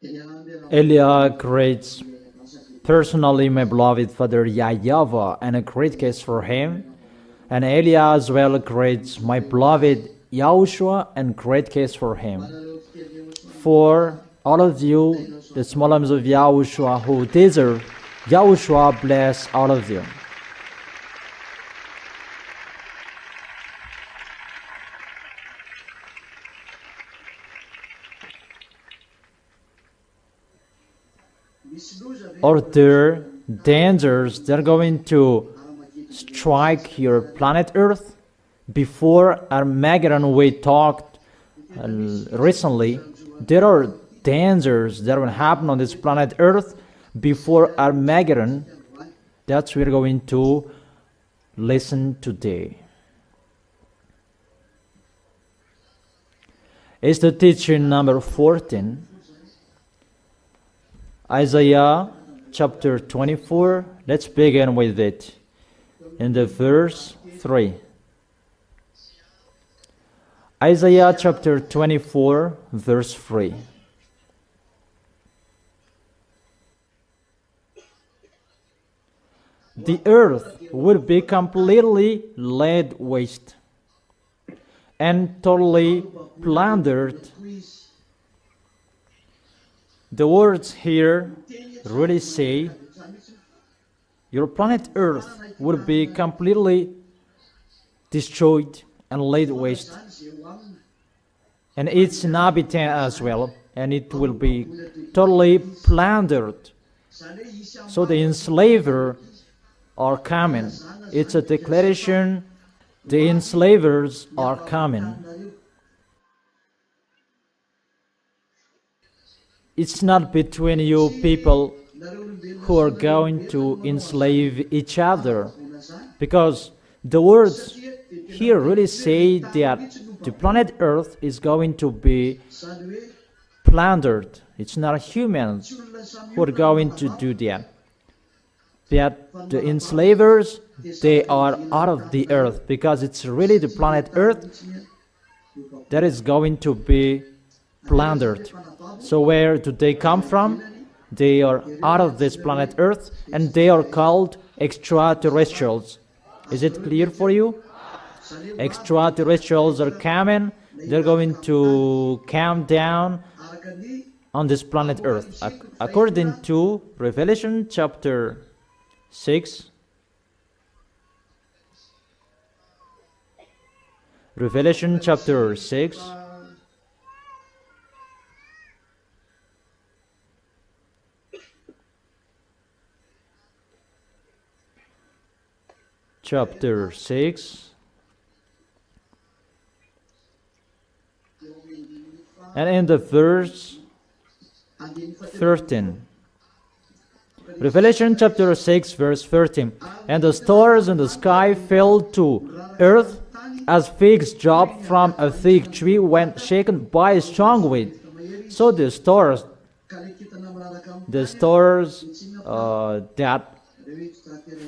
Elia greets personally my beloved father YAHVAH, and a great case for him. And Elia as well greets my beloved YAHOSHUAH, and great case for him. For all of you, the small arms of YAHOSHUAH who deserve, YAHOSHUAH bless all of you. Are there dangers that are going to strike your planet Earth? Before Armageddon, we talked recently, there are dangers that will happen on this planet Earth before Armageddon. That's what we're going to listen today. It's the teaching number 14. Isaiah chapter 24, let's begin with it in the verse 3. Isaiah chapter 24, verse 3. The earth will be completely laid waste and totally plundered. The words here really say your planet Earth will be completely destroyed and laid waste, and its inhabitant as well, and it will be totally plundered. So the enslavers are coming. It's a declaration, the enslavers are coming. It's not between you people who are going to enslave each other, because the words here really say that the planet Earth is going to be plundered. It's not humans who are going to do that. But the enslavers, they are out of the earth, because it's really the planet Earth that is going to be plundered. So where do they come from? They are out of this planet Earth, and they are called extraterrestrials. Is it clear for you? Extraterrestrials are coming. They're going to come down on this planet Earth. According to Revelation chapter 6, Revelation chapter 6, chapter 6, and in the verse 13. Revelation chapter 6, verse 13. And the stars in the sky fell to earth as figs drop from a fig tree when shaken by a strong wind. So the stars that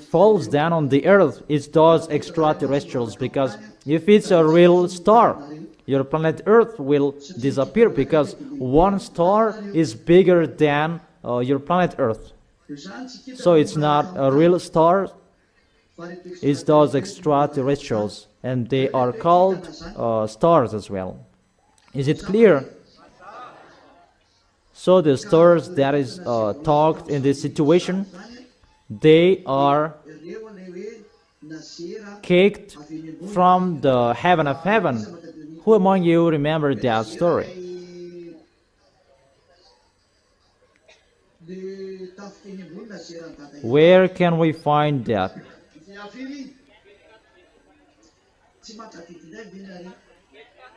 falls down on the earth is those extraterrestrials, because if it's a real star, your planet Earth will disappear, because one star is bigger than your planet Earth. So it's not a real star, it's those extraterrestrials, and they are called stars as well. Is it clear? So the stars that is talked in this situation, they are kicked from the heaven of heaven. Who among you remember that story? Where can we find that?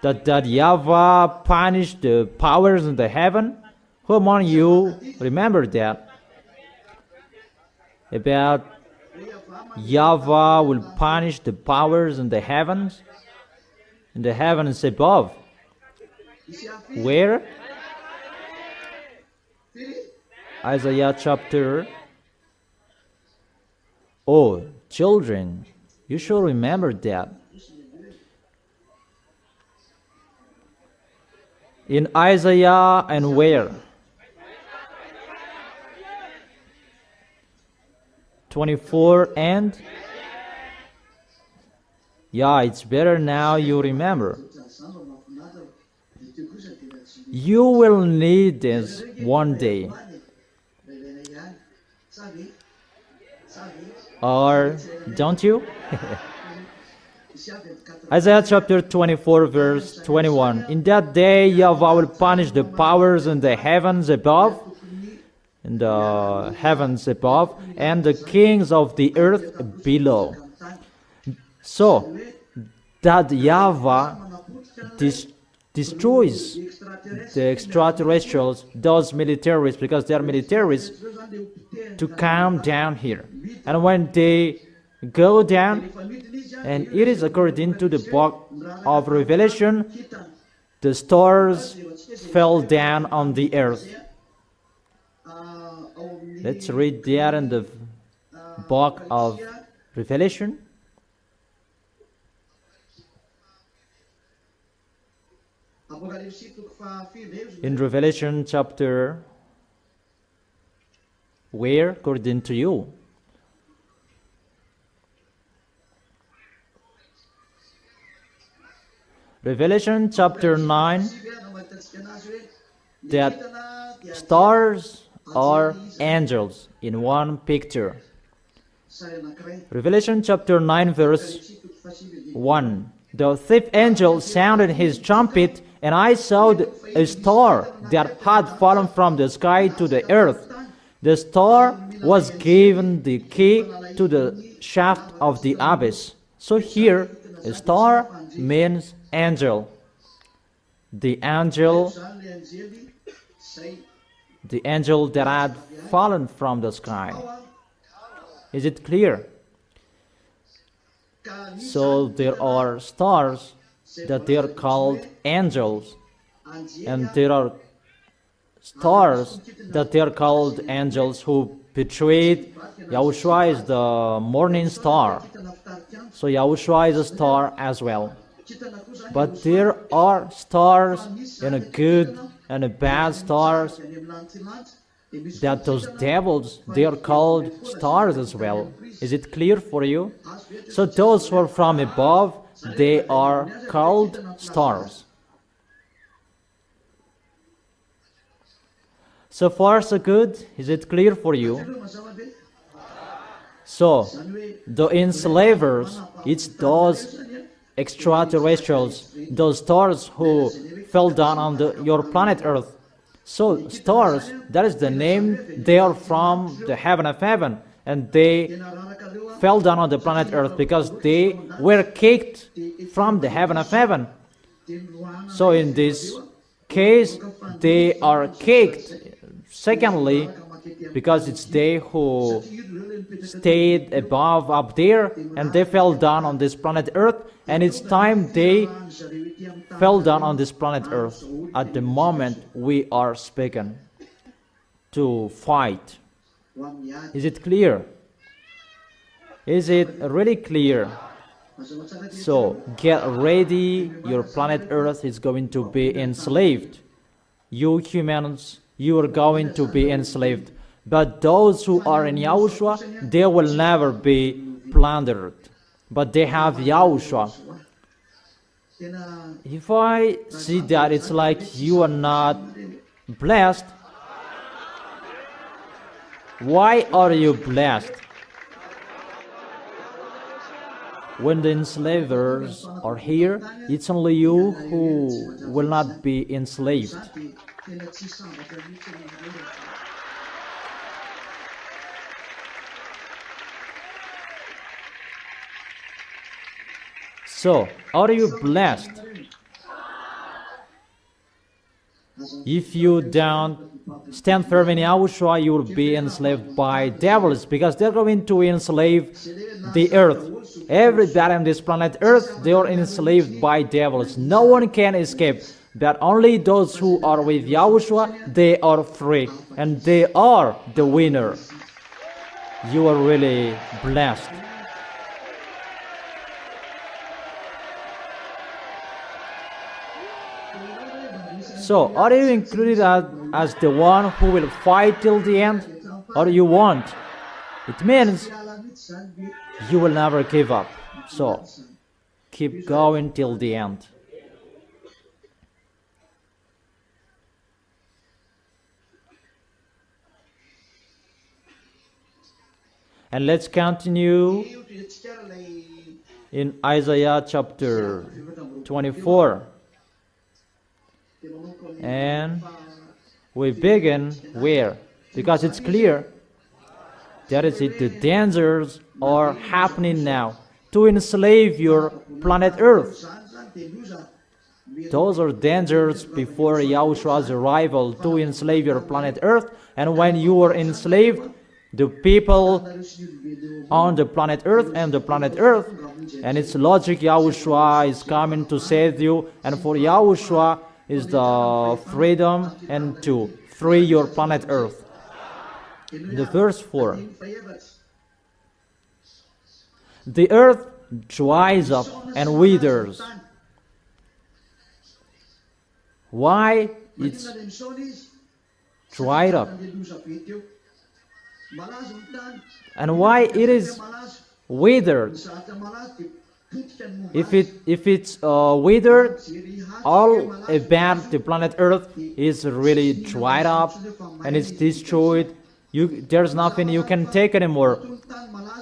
That YAHVAH punished the powers in the heaven? Who among you remember that? About YAHVAH will punish the powers in the heavens above. Where? Isaiah chapter. Oh, children, you should remember that. In Isaiah and where? 24 and yeah, it's better now you remember. You will need this one day. Or don't you? Isaiah chapter 24 verse 21. In that day YAHVAH will punish the powers in the heavens above, and the kings of the earth below. So that YAHVAH destroys the extraterrestrials, those militaries, because they are militaries, to come down here. And when they go down, and it is according to the book of Revelation, the stars fell down on the earth. Let's read there in the book of Revelation. In Revelation chapter, where according to you? Revelation chapter 9, that stars are angels in one picture. Revelation chapter 9 verse 1. The fifth angel sounded his trumpet, and I saw a star that had fallen from the sky to the earth. The star was given the key to the shaft of the abyss. So here, a star means angel. The angel that had fallen from the sky. Is it clear? So there are stars that they are called angels, and there are stars that they are called angels who betrayed. YAHOSHUAH is the morning star, so YAHOSHUAH is a star as well. But there are stars, and a good and a bad stars, that those devils, they are called stars as well. Is it clear for you? So those who are from above, they are called stars. So far so good. Is it clear for you? So the enslavers, it's those extraterrestrials, those stars who fell down on your planet Earth. So stars, that is the name. They are from the heaven of heaven, and they fell down on the planet Earth because they were kicked from the heaven of heaven. So in this case, they are kicked. Secondly, because it's they who stayed above up there, and they fell down on this planet Earth, and it's time they fell down on this planet Earth at the moment we are speaking to fight. Is it clear? Is it really clear? So get ready, your planet Earth is going to be enslaved. You humans, you are going to be enslaved. But those who are in YAHOSHUAH, they will never be plundered. But they have YAHOSHUAH. If I see that it's like you are not blessed, why are you blessed? When the enslavers are here, it's only you who will not be enslaved. So, are you blessed? If you don't stand firm in YAHOSHUAH, you will be enslaved by devils, because they're going to enslave the earth. Everybody on this planet Earth, they are enslaved by devils. No one can escape. But only those who are with YAHOSHUAH, they are free, and they are the winner. You are really blessed. So, are you included as the one who will fight till the end, or you won't? It means you will never give up. So keep going till the end. And let's continue in Isaiah chapter 24. And we begin where? Because it's clear that is it, the dangers are happening now to enslave your planet Earth. Those are dangers before Yahushua's arrival to enslave your planet Earth. And when you are enslaved, the people on the planet Earth and the planet Earth, and it's logic Yahushua is coming to save you, and for Yahushua is the freedom and to free your planet Earth. The verse 4. The earth dries up and withers. Why it's dried up? And why it is withered? If it's withered, all about the planet Earth is really dried up and it's destroyed. There's nothing you can take anymore.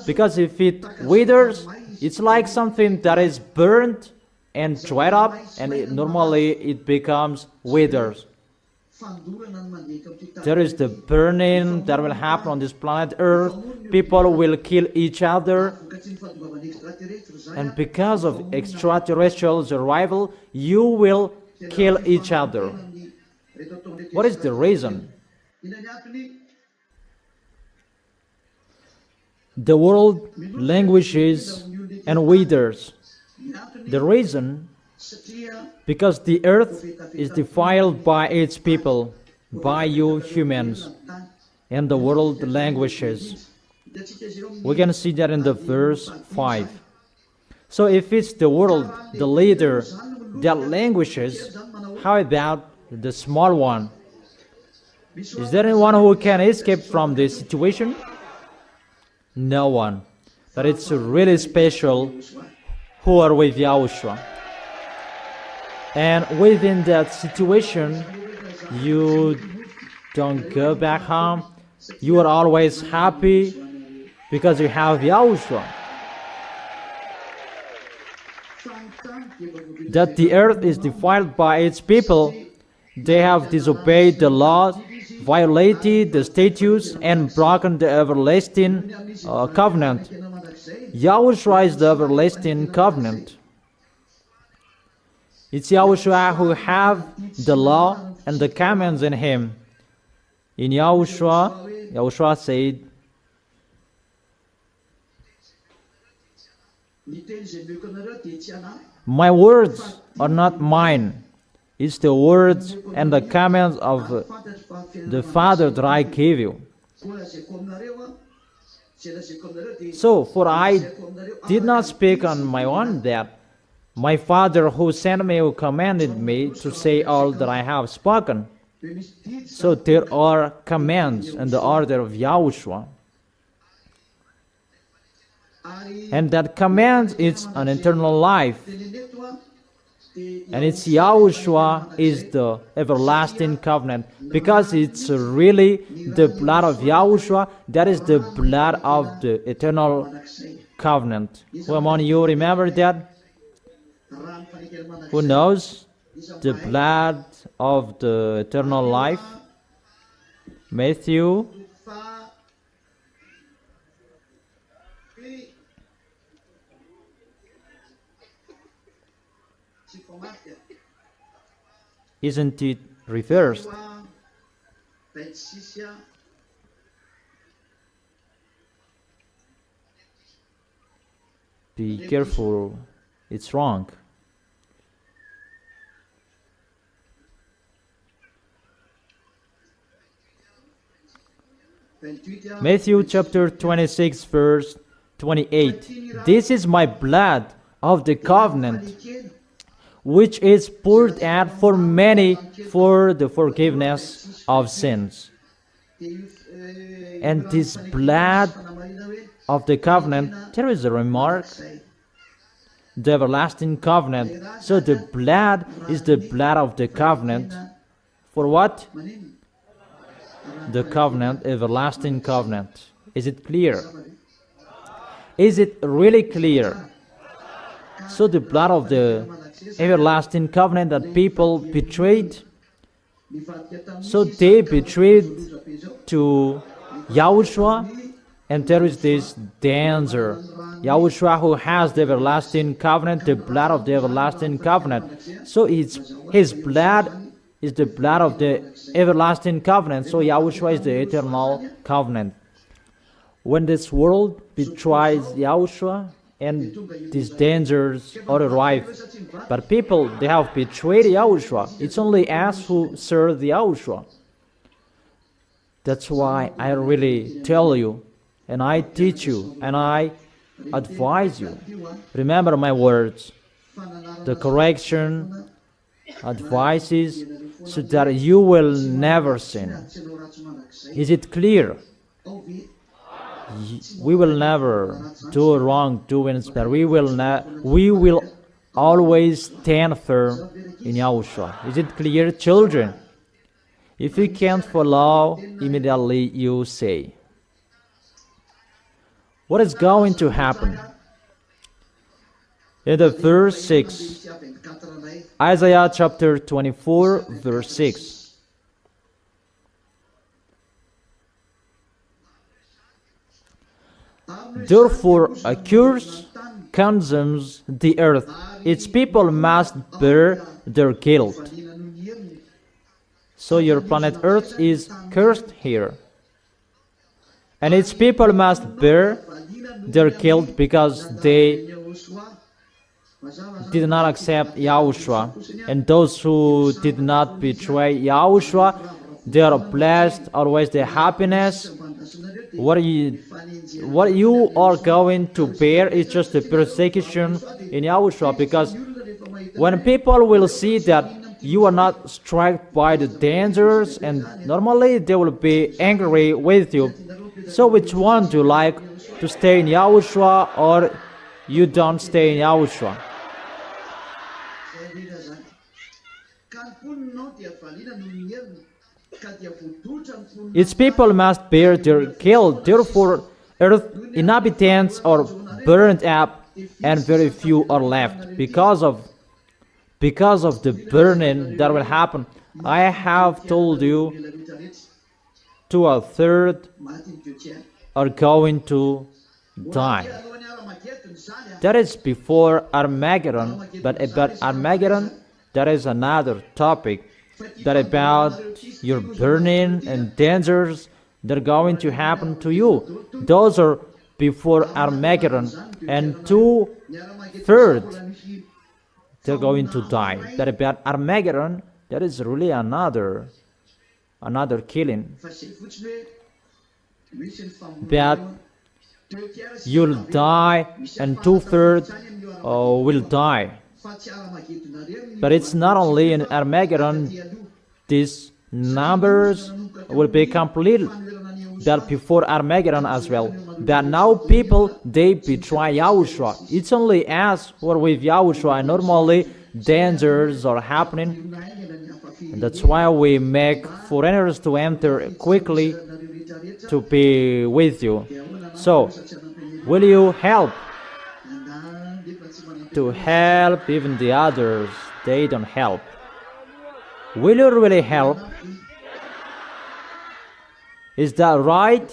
Because if it withers, it's like something that is burnt and dried up, and normally it becomes withers. There is the burning that will happen on this planet Earth. People will kill each other. And because of extraterrestrials' arrival, you will kill each other. What is the reason? The world languishes and withers. The reason? Because the earth is defiled by its people, by you humans, and the world languishes. We can see that in the verse 5. So if it's the world, the leader, that languishes, how about the small one? Is there anyone who can escape from this situation? No one. But it's really special who are with Yahushua. And within that situation, you don't go back home. You are always happy because you have Yahushua. That the earth is defiled by its people. They have disobeyed the laws, violated the statutes, and broken the everlasting covenant. Yahushua is the everlasting covenant. It's Yahushua who have the law and the commands in him. In Yahushua said, my words are not mine. It's the words and the commands of the Father that I gave you. So, for I did not speak on my own, that my Father who sent me, who commanded me to say all that I have spoken. So there are commands in the order of Yahushua. And that command is an eternal life. And it's Yahushua is the everlasting covenant. Because it's really the blood of Yahushua, that is the blood of the eternal covenant. Who among you remember that? Who knows the blood of the eternal life? Matthew. Isn't it reversed? Be careful, it's wrong. Matthew chapter 26 verse 28. This is my blood of the covenant, which is poured out for many for the forgiveness of sins. And this blood of the covenant, there is a remark, the everlasting covenant. So the blood is the blood of the covenant. For what? The covenant, everlasting covenant. Is it clear? Is it really clear? So the blood of the everlasting covenant that people betrayed, so they betrayed to YAHOSHUAH, and there is this danger. YAHOSHUAH, who has the everlasting covenant, the blood of the everlasting covenant. So his blood is the blood of the everlasting covenant. So YAHOSHUAH is the eternal covenant. When this world betrays YAHOSHUAH, and these dangers are arrive, but people, they have betrayed YAHOSHUAH. It's only us who serve the YAHOSHUAH. That's why I really tell you, and I teach you, and I advise you. Remember my words, the correction, advices, so that you will never sin. Is it clear? We will never do wrongdoings, but we will always stand firm in YAHOSHUAH. Is it clear, children? If you can't follow, immediately you say. What is going to happen? In the verse 6, Isaiah chapter 24, verse 6. Therefore, a curse consumes the earth. Its people must bear their guilt. So your planet Earth is cursed here. And its people must bear their guilt because they did not accept YAHOSHUAH. And those who did not betray YAHOSHUAH, they are blessed, always the happiness. What you are going to bear is just the persecution in YAHOSHUAH, because when people will see that you are not struck by the dangers, and normally they will be angry with you. So which one do you like, to stay in YAHOSHUAH or you don't stay in YAHOSHUAH? Its people must bear their guilt. Therefore, earth inhabitants are burned up, and very few are left. Because of the burning that will happen, I have told you, 2/3 are going to die. That is before Armageddon, but about Armageddon, that is another topic. That about your burning and dangers that are going to happen to you. Those are before Armageddon, and 2/3 they're going to die. That about Armageddon, that is really another killing. But you'll die, and 2/3 will die. But it's not only in Armageddon, these numbers will be completed, but before Armageddon as well. But now people, they betray YAHOSHUAH. It's only us who are with YAHOSHUAH, and normally dangers are happening. And that's why we make foreigners to enter quickly to be with you. So, will you help? To help even the others, they don't help. Will you really help? Is that right?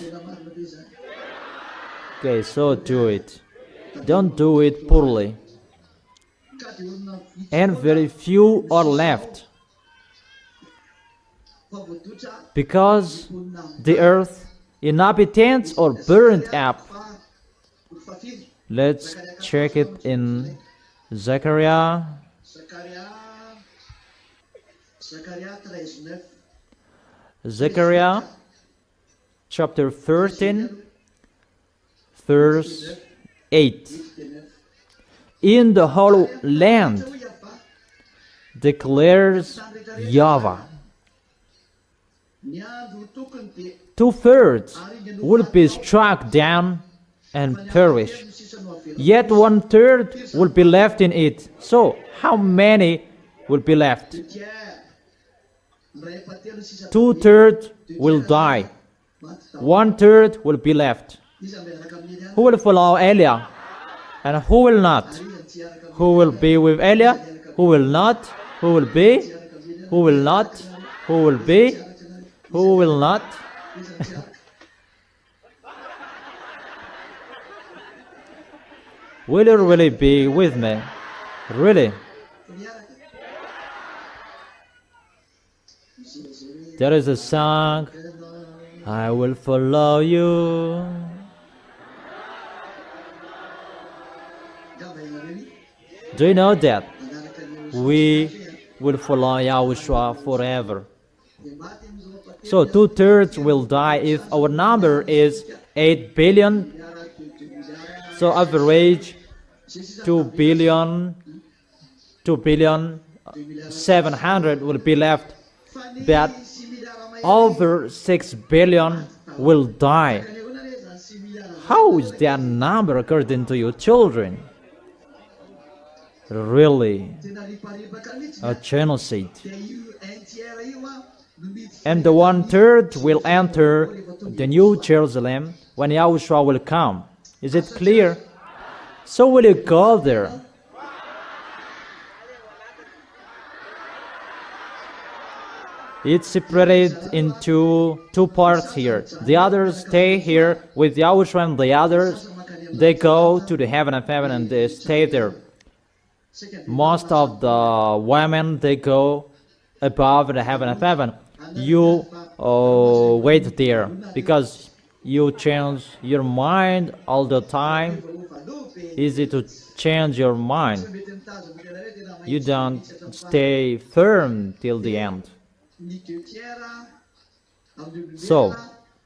Okay, so do it. Don't do it poorly. And very few are left, because the earth inhabitants are burned up. Let's check it in Zechariah. Zechariah chapter 13, verse 8. In the whole land declares YAHVAH. 2/3 will be struck down and perish. Yet 1/3 will be left in it. So, how many will be left? 2/3 will die. 1/3 will be left. Who will follow Eliah? And who will not? Who will be with Eliah? Who will not? Who will be? Who will not? Who will be? Who will not? Will you really be with me? Really? There is a song, I will follow you. Do you know that? We will follow YAHOSHUAH forever. So 2/3 will die if our number is 8 billion. So average 2 billion 700 will be left. But over 6 billion will die. How is that number according to your children? Really, a genocide. And the 1/3 will enter the New Jerusalem when YAHOSHUAH will come. Is it clear? So will you go there? It's separated into two parts here. The others stay here with YAHOSHUAH, and the others, they go to the heaven of heaven and they stay there. Most of the women, they go above the heaven of heaven. You wait there because you change your mind all the time. Easy to change your mind. You don't stay firm till the end. So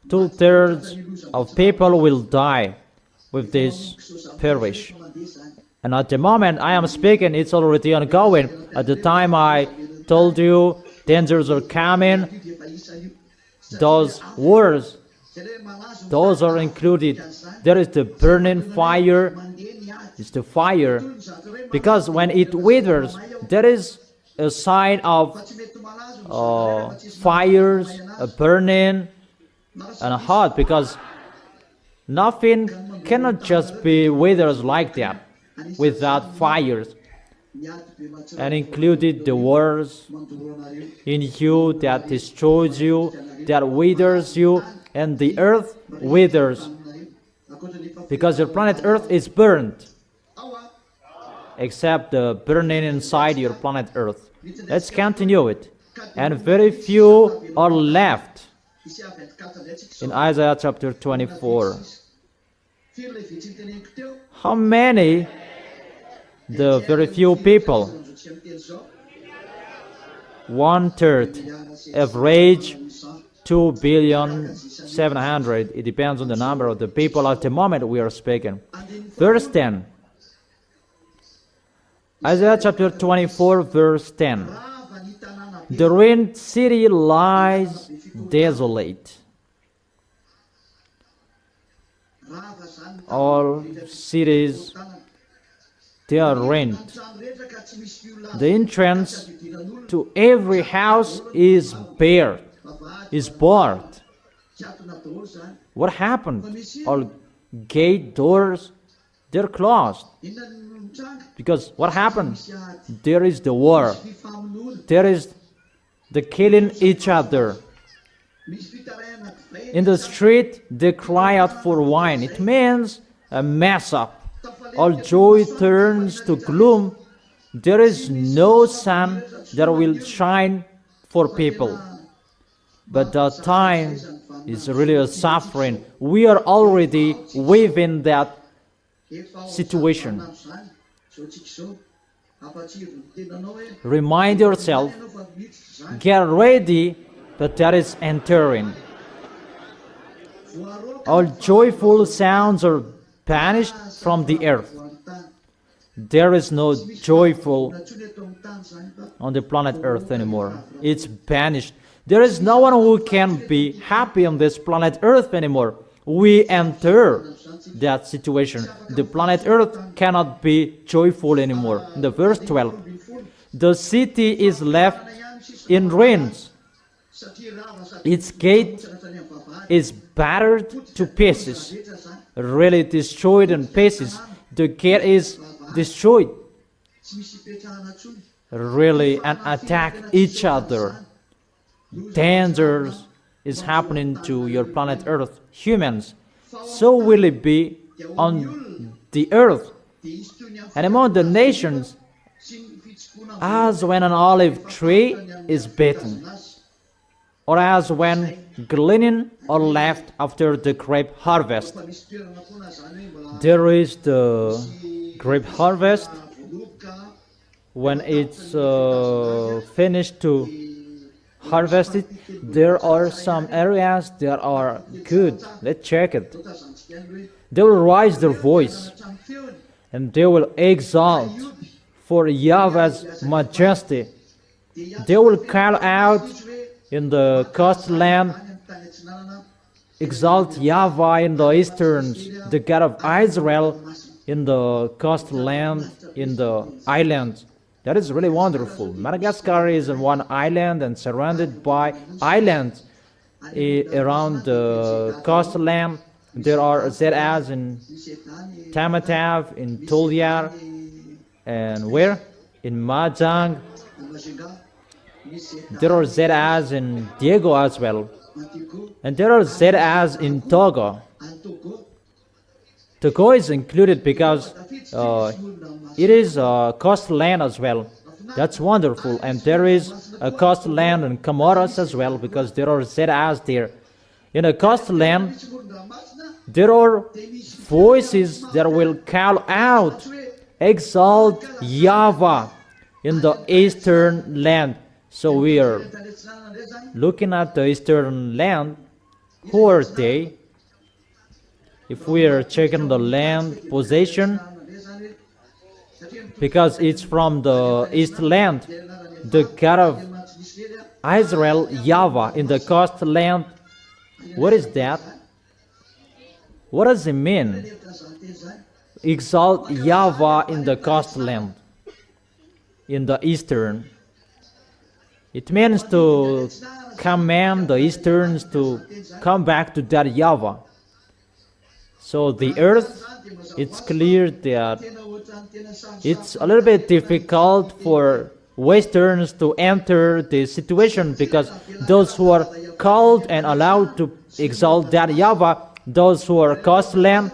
2/3 of people will die with this perish. And at the moment I am speaking, it's already ongoing. At the time I told you dangers are coming, those words, those are included. There is the burning fire. It's the fire. Because when it withers, there is a sign of fires, a burning, and a hot. Because nothing cannot just be withers like that without fires. And included the words in you that destroys you, that withers you, and the earth withers. Because your planet Earth is burned, except the burning inside your planet Earth. Let's continue it. And very few are left. In Isaiah chapter 24. How many? The very few people. 1/3. Average 2 billion 700. It depends on the number of the people at the moment we are speaking. Verse 10. Isaiah chapter 24, verse 10. The ruined city lies desolate. All cities, they are ruined. The entrance to every house is bare, is barred. What happened? All gate doors, they're closed. Because what happened? There is the war. There is the killing each other. In the street, they cry out for wine. It means a mess up. All joy turns to gloom. There is no sun that will shine for people. But the time is really a suffering. We are already within that situation. Remind yourself, get ready, but that is entering. All joyful sounds are banished from the earth. There is no joyful on the planet Earth anymore. It's banished. There is no one who can be happy on this planet Earth anymore. we enter that situation. The planet Earth cannot be joyful anymore. In the verse 12, the city is left in ruins. Its gate is battered to pieces, really destroyed in pieces. The gate is destroyed, really, and attack each other. Dangers is happening to your planet Earth, humans. So will it be on the earth and among the nations, as when an olive tree is bitten, or as when gleaning are left after the grape harvest. There is the grape harvest. When it's finished to harvest it, there are some areas that are good. Let's check it. They will raise their voice and they will exalt for Yahweh's majesty. They will call out in the coastland, exalt YAHVAH in the easterns, the God of Israel in the coastland, in the islands. That is really wonderful. Madagascar is one island and surrounded by islands around the coastland. There are ZAs in Tamatave, in Toliar, and where? In Mahjong. There are ZAs in Diego as well. And there are ZAs in Togo. Togo is included because it is a coastland as well. That's wonderful. And there is a coastland in Comoros as well, because there are ZAs there. In a coastland, there are voices that will call out, exalt YAHVAH in the eastern land. So we are looking at the eastern land. Who are they? If we are checking the land possession, because it's from the east land, the God of Israel, YAHVAH, in the coastland. What is that? What does it mean? Exalt YAHVAH in the coastland, in the eastern. It means to command the easterns to come back to that YAHVAH. So the earth, it's clear that it's a little bit difficult for westerns to enter the situation, because those who are called and allowed to exalt that YAHVAH, those who are coastland,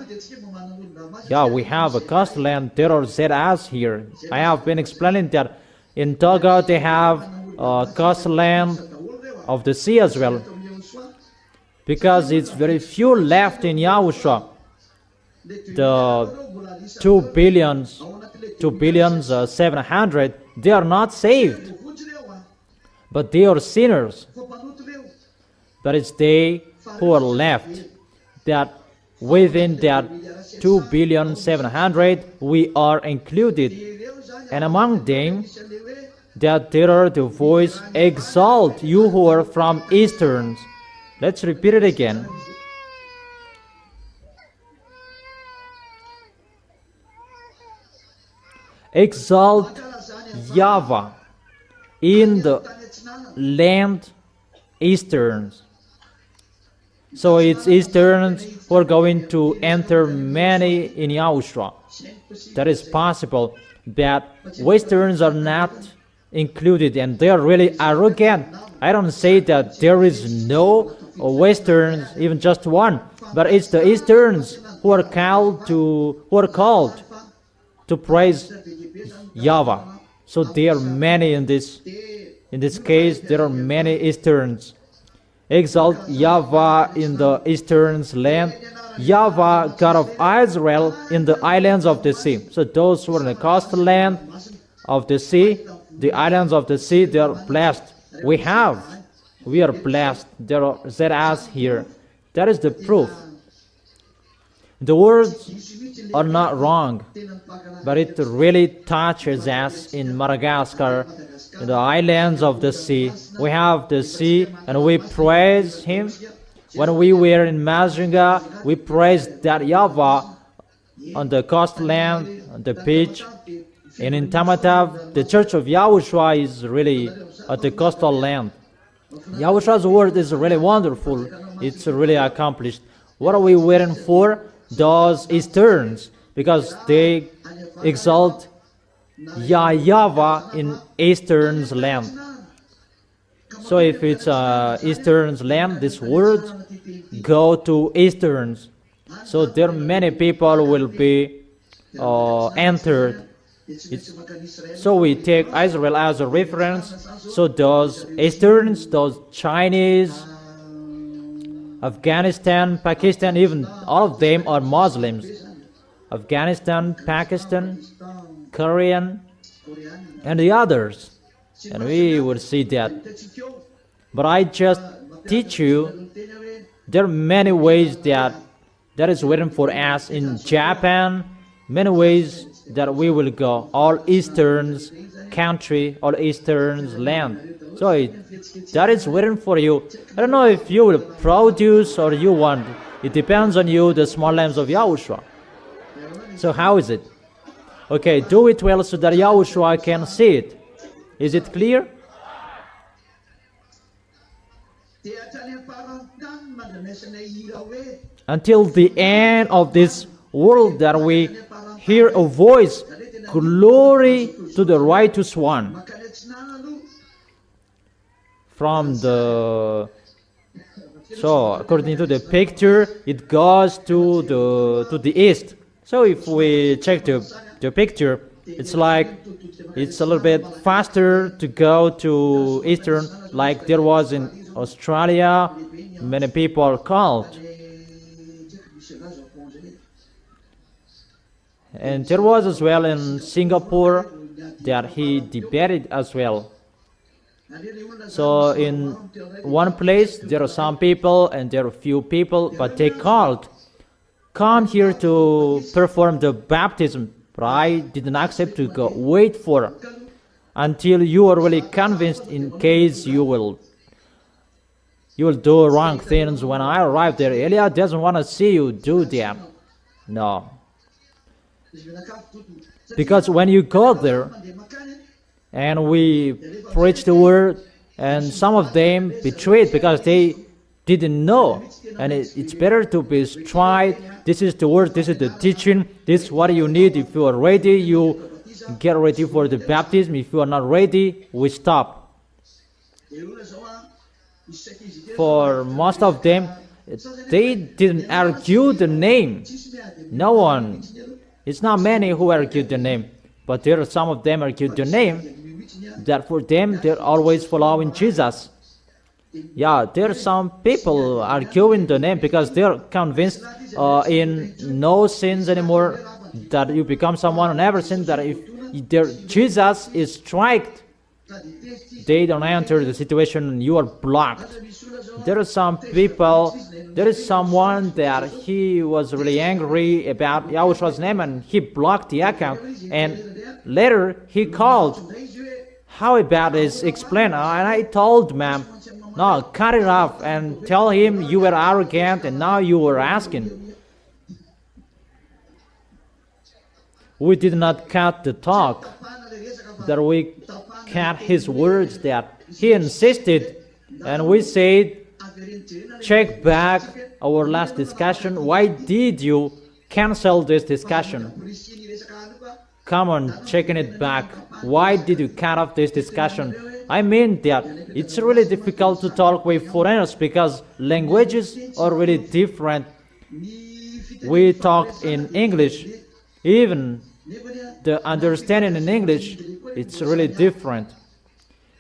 yeah, we have a coastland. There are ZAs here. I have been explaining that in Togo they have a coastland of the sea as well, because it's very few left in YAHOSHUAH. The 2 billion 700, they are not saved, but they are sinners. But it's they who are left, that within that 2 billion 700 we are included, and among them that there are the voice, exalt you who are from easterns. Let's repeat it again. Exalt YAHVAH in the land easterns. So it's easterns who are going to enter many in YAHOSHUAH. That is possible, that westerns are not included, and they are really arrogant. I don't say that there is no westerns, even just one, but it's the easterns who are called to praise YAHVAH. So there are many in this case. There are many easterns. Exalt YAHVAH in the eastern's land, YAHVAH, God of Israel, in the islands of the sea. So those who are in the coastland of the sea, the islands of the sea, they are blessed. We are blessed. There are ZAs here. That is the proof. The words are not wrong, but it really touches us in Madagascar, in the islands of the sea. We have the sea and we praise Him. When we were in Mazunga, we praised that YAHVAH on the coastland, on the beach. And in Tamatav, the church of YAHOSHUAH is really at the coastal land. YAHOSHUAH's word is really wonderful. It's really accomplished. What are we waiting for? Those Easterns, because they exalt YAHVAH in Eastern's land. So if it's Eastern's land, this word go to Easterns. So there many people will be entered. So we take Israel as a reference. So those Easterns, those Chinese, Afghanistan, Pakistan, even all of them are Muslims. Afghanistan, Pakistan, Korean, and the others. And we will see that. But I just teach you, there are many ways that is waiting for us in Japan, many ways that we will go, all Eastern's country, all Eastern's land. So that is waiting for you. I don't know if you will produce or you want. It depends on you, the small lambs of YAHOSHUAH. So how is it? Okay, do it well so that YAHOSHUAH can see it. Is it clear? Until the end of this world that we hear a voice, glory to the righteous one. From the, so according to the picture, it goes to the east. So if we check the picture, it's like it's a little bit faster to go to eastern, like there was in Australia. Many people called, and there was as well in Singapore that he debated as well. So in one place there are some people and there are few people, but they called, come here to perform the baptism. But I didn't accept to go. Wait for until you are really convinced, in case you will do wrong things. When I arrived there, Elia doesn't want to see you do that. No. Because when you go there, and we preach the word, and some of them betrayed because they didn't know. And it's better to be straight. This is the word, this is the teaching, this is what you need. If you are ready, you get ready for the baptism. If you are not ready, we stop. For most of them, they didn't argue the name. No one. It's not many who argued the name, but there are some of them argued the name. That for them, they're always following Jesus. Yeah, there are some people arguing the name because they're convinced in no sins anymore, that you become someone who never sinned, that if Jesus is striked, they don't enter the situation, you are blocked. There are some people, there is someone that he was really angry about YAHOSHUAH's name and he blocked the account, and later he called. How about this? Explain. And I told ma'am, no, cut it off and tell him you were arrogant and now you were asking. We did not cut the talk, that we cut his words, that he insisted, and we said, check back our last discussion. Why did you cancel this discussion? Come on, checking it back. Why did you cut off this discussion? I mean that it's really difficult to talk with foreigners because languages are really different. We talked in English. Even the understanding in English, it's really different.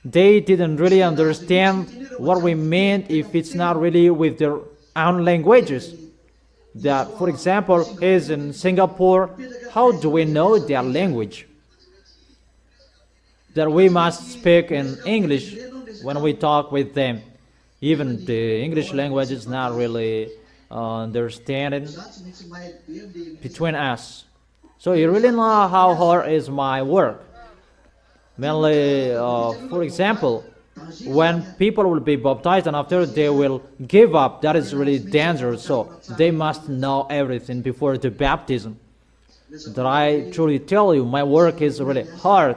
They didn't really understand what we meant if it's not really with their own languages. That, for example, is in Singapore, how do we know their language? That we must speak in English when we talk with them. Even the English language is not really understanding between us. So you really know how hard is my work. Mainly, for example, when people will be baptized and after they will give up, that is really dangerous. So they must know everything before the baptism. That I truly tell you, my work is really hard.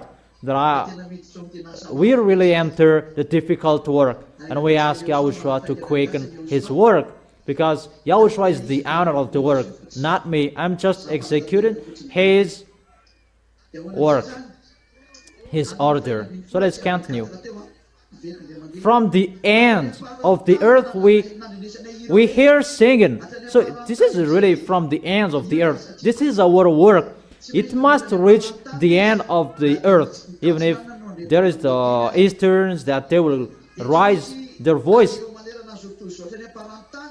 We really enter the difficult work, and we ask Yahushua to quicken His work, because Yahushua is the owner of the work, not me. I'm just executing His work, His order. So let's continue. From the end of the earth we hear singing. So this is really from the ends of the earth. This is our work. It must reach the end of the earth. Even if there is the Easterns that they will raise their voice,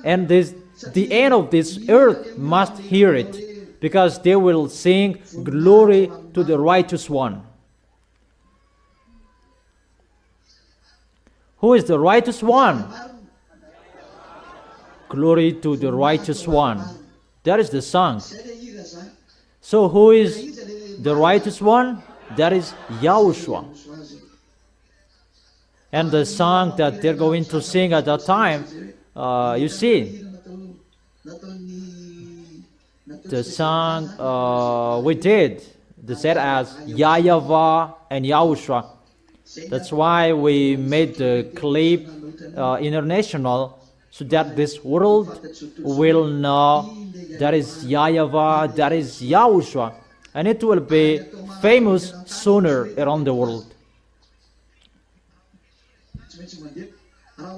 and the end of this earth must hear it, because they will sing glory to the righteous one. Who is the righteous one? Glory to the righteous one. That is the song. So who is the righteous one? That is Yahushua. And the song that they're going to sing at that time, you see, the song we did, they said as YAHVAH and Yahushua. That's why we made the clip international, so that this world will know that is YAHVAH, that is Yahushua, and it will be famous sooner around the world.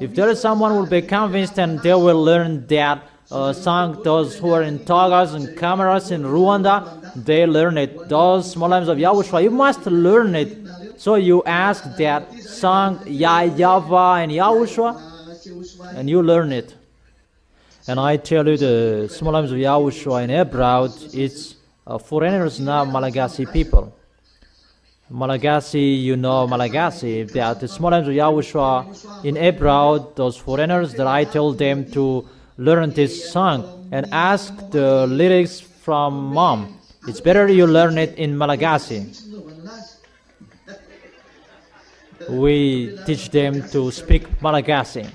If there is someone who will be convinced and they will learn that song, those who are in togas and cameras in Rwanda, they learn it. Those small lambs of Yahushua, you must learn it. So you ask that song, YAHVAH and Yahushua, and you learn it. And I tell you, the small lambs of Yahushua in abroad, it's foreigners, not Malagasy people. Malagasy, you know Malagasy, that the small lambs of Yahushua in abroad, those foreigners, that I told them to learn this song and ask the lyrics from mom. It's better you learn it in Malagasy. We teach them to speak Malagasy.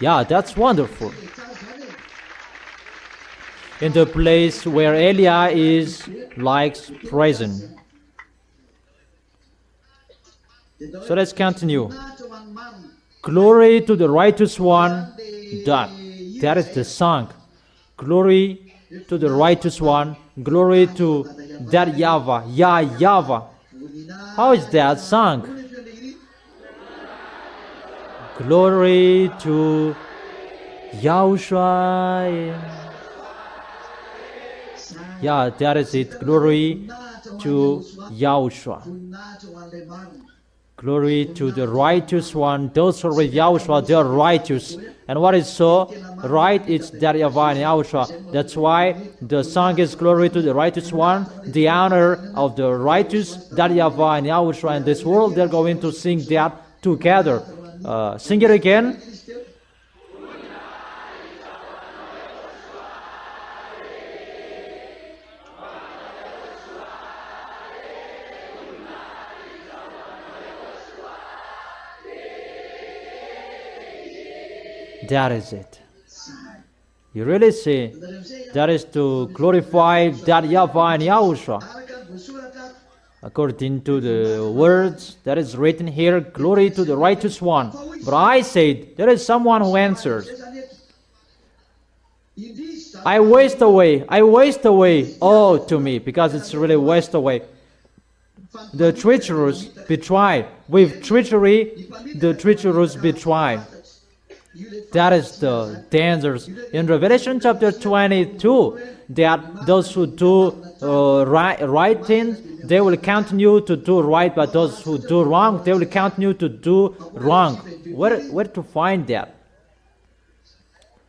Yeah, that's wonderful. In the place where Elia is likes present. So let's continue. Glory to the righteous one. That is the song. Glory to the righteous one. Glory to that YAHVAH. YAHVAH. How is that song? Glory to Yahushua. Yeah, that is it. Glory to Yahushua. Glory to the righteous one. Those who are with Yahushua, they are righteous. And what is so right? It's that YAHVAH and Yahushua. That's why the song is glory to the righteous one, the honor of the righteous, that YAHVAH and Yahushua in this world. They're going to sing that together. Sing it again. That is it. You really see, that is to glorify that YAHVAH and Yahushua. According to the words that is written here, glory to the righteous one. But I said, there is someone who answers, I waste away, oh to me, because it's really waste away. The treacherous betray, with treachery, the treacherous betray. That is the dangers. In Revelation chapter 22, that those who do right things, they will continue to do right, but those who do wrong, they will continue to do wrong. Where to find that?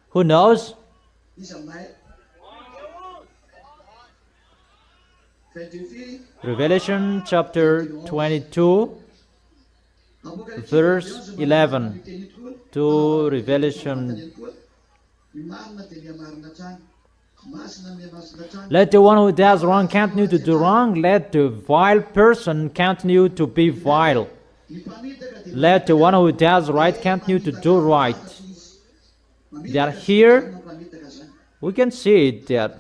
Who knows? Revelation chapter 22, verse 11 to Revelation. Let the one who does wrong continue to do wrong. Let the vile person continue to be vile. let the one who does right continue to do right. That here, we can see it that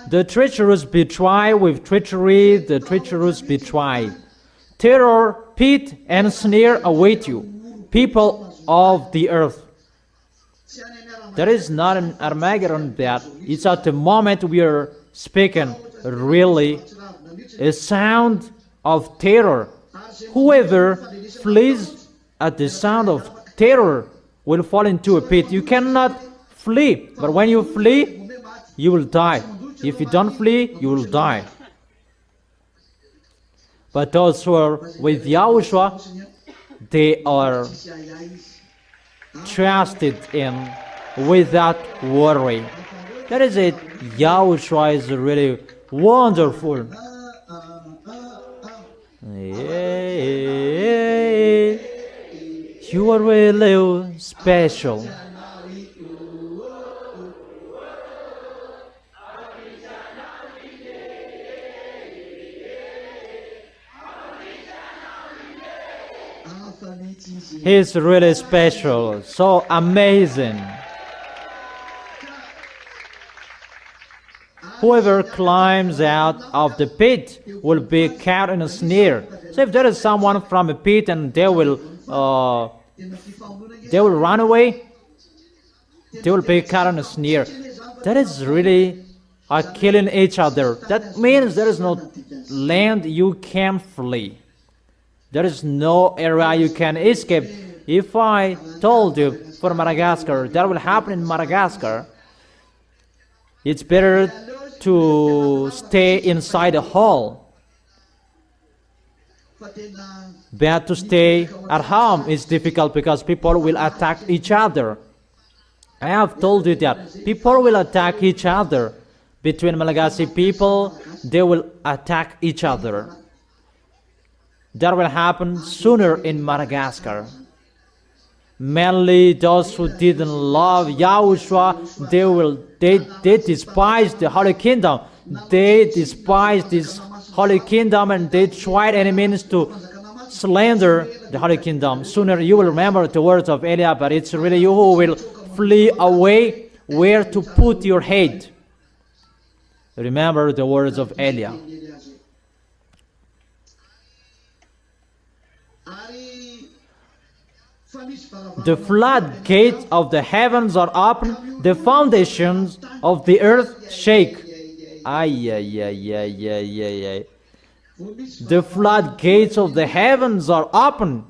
the treacherous betray with treachery, the treacherous betray. Terror, pit, and snare await you, people of the earth. There is not an Armageddon that it's at the moment we are speaking, really, a sound of terror. Whoever flees at the sound of terror will fall into a pit. You cannot flee, but when you flee, you will die. If you don't flee, you will die. But those who are with Yahushua, they are trusted in without worry. That is it. Yahushua is really wonderful. You are really special. He's really special, so amazing. Whoever climbs out of the pit will be caught in a snare. So if there is someone from a pit and they will run away, they will be caught in a snare. That is really killing each other. That means there is no land you can flee. There is no area you can escape. If I told you for Madagascar, that will happen in Madagascar, it's better to stay inside a hall. But to stay at home is difficult because people will attack each other. I have told you that people will attack each other. Between Malagasy people, they will attack each other. That will happen sooner in Madagascar. Mainly those who didn't love Yahushua, they despise the Holy Kingdom. They despise this Holy Kingdom and they tried any means to slander the Holy Kingdom. Sooner you will remember the words of Eliah, but it's really you who will flee away where to put your head. Remember the words of Eliah. The floodgates of the heavens are open, the foundations of the earth shake. The floodgates of the heavens are open.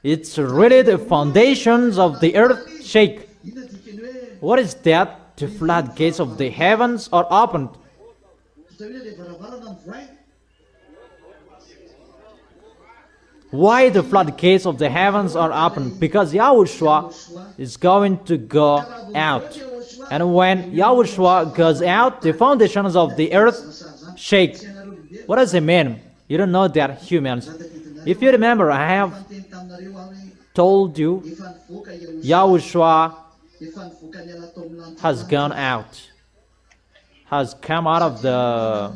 It's really the foundations of the earth shake. What is that? The floodgates of the heavens are opened. Why the floodgates of the heavens are open? Because Yahushua is going to go out. And when Yahushua goes out, the foundations of the earth shake. What does it mean? You don't know that, humans. If you remember, I have told you Yahushua has gone out, has come out of the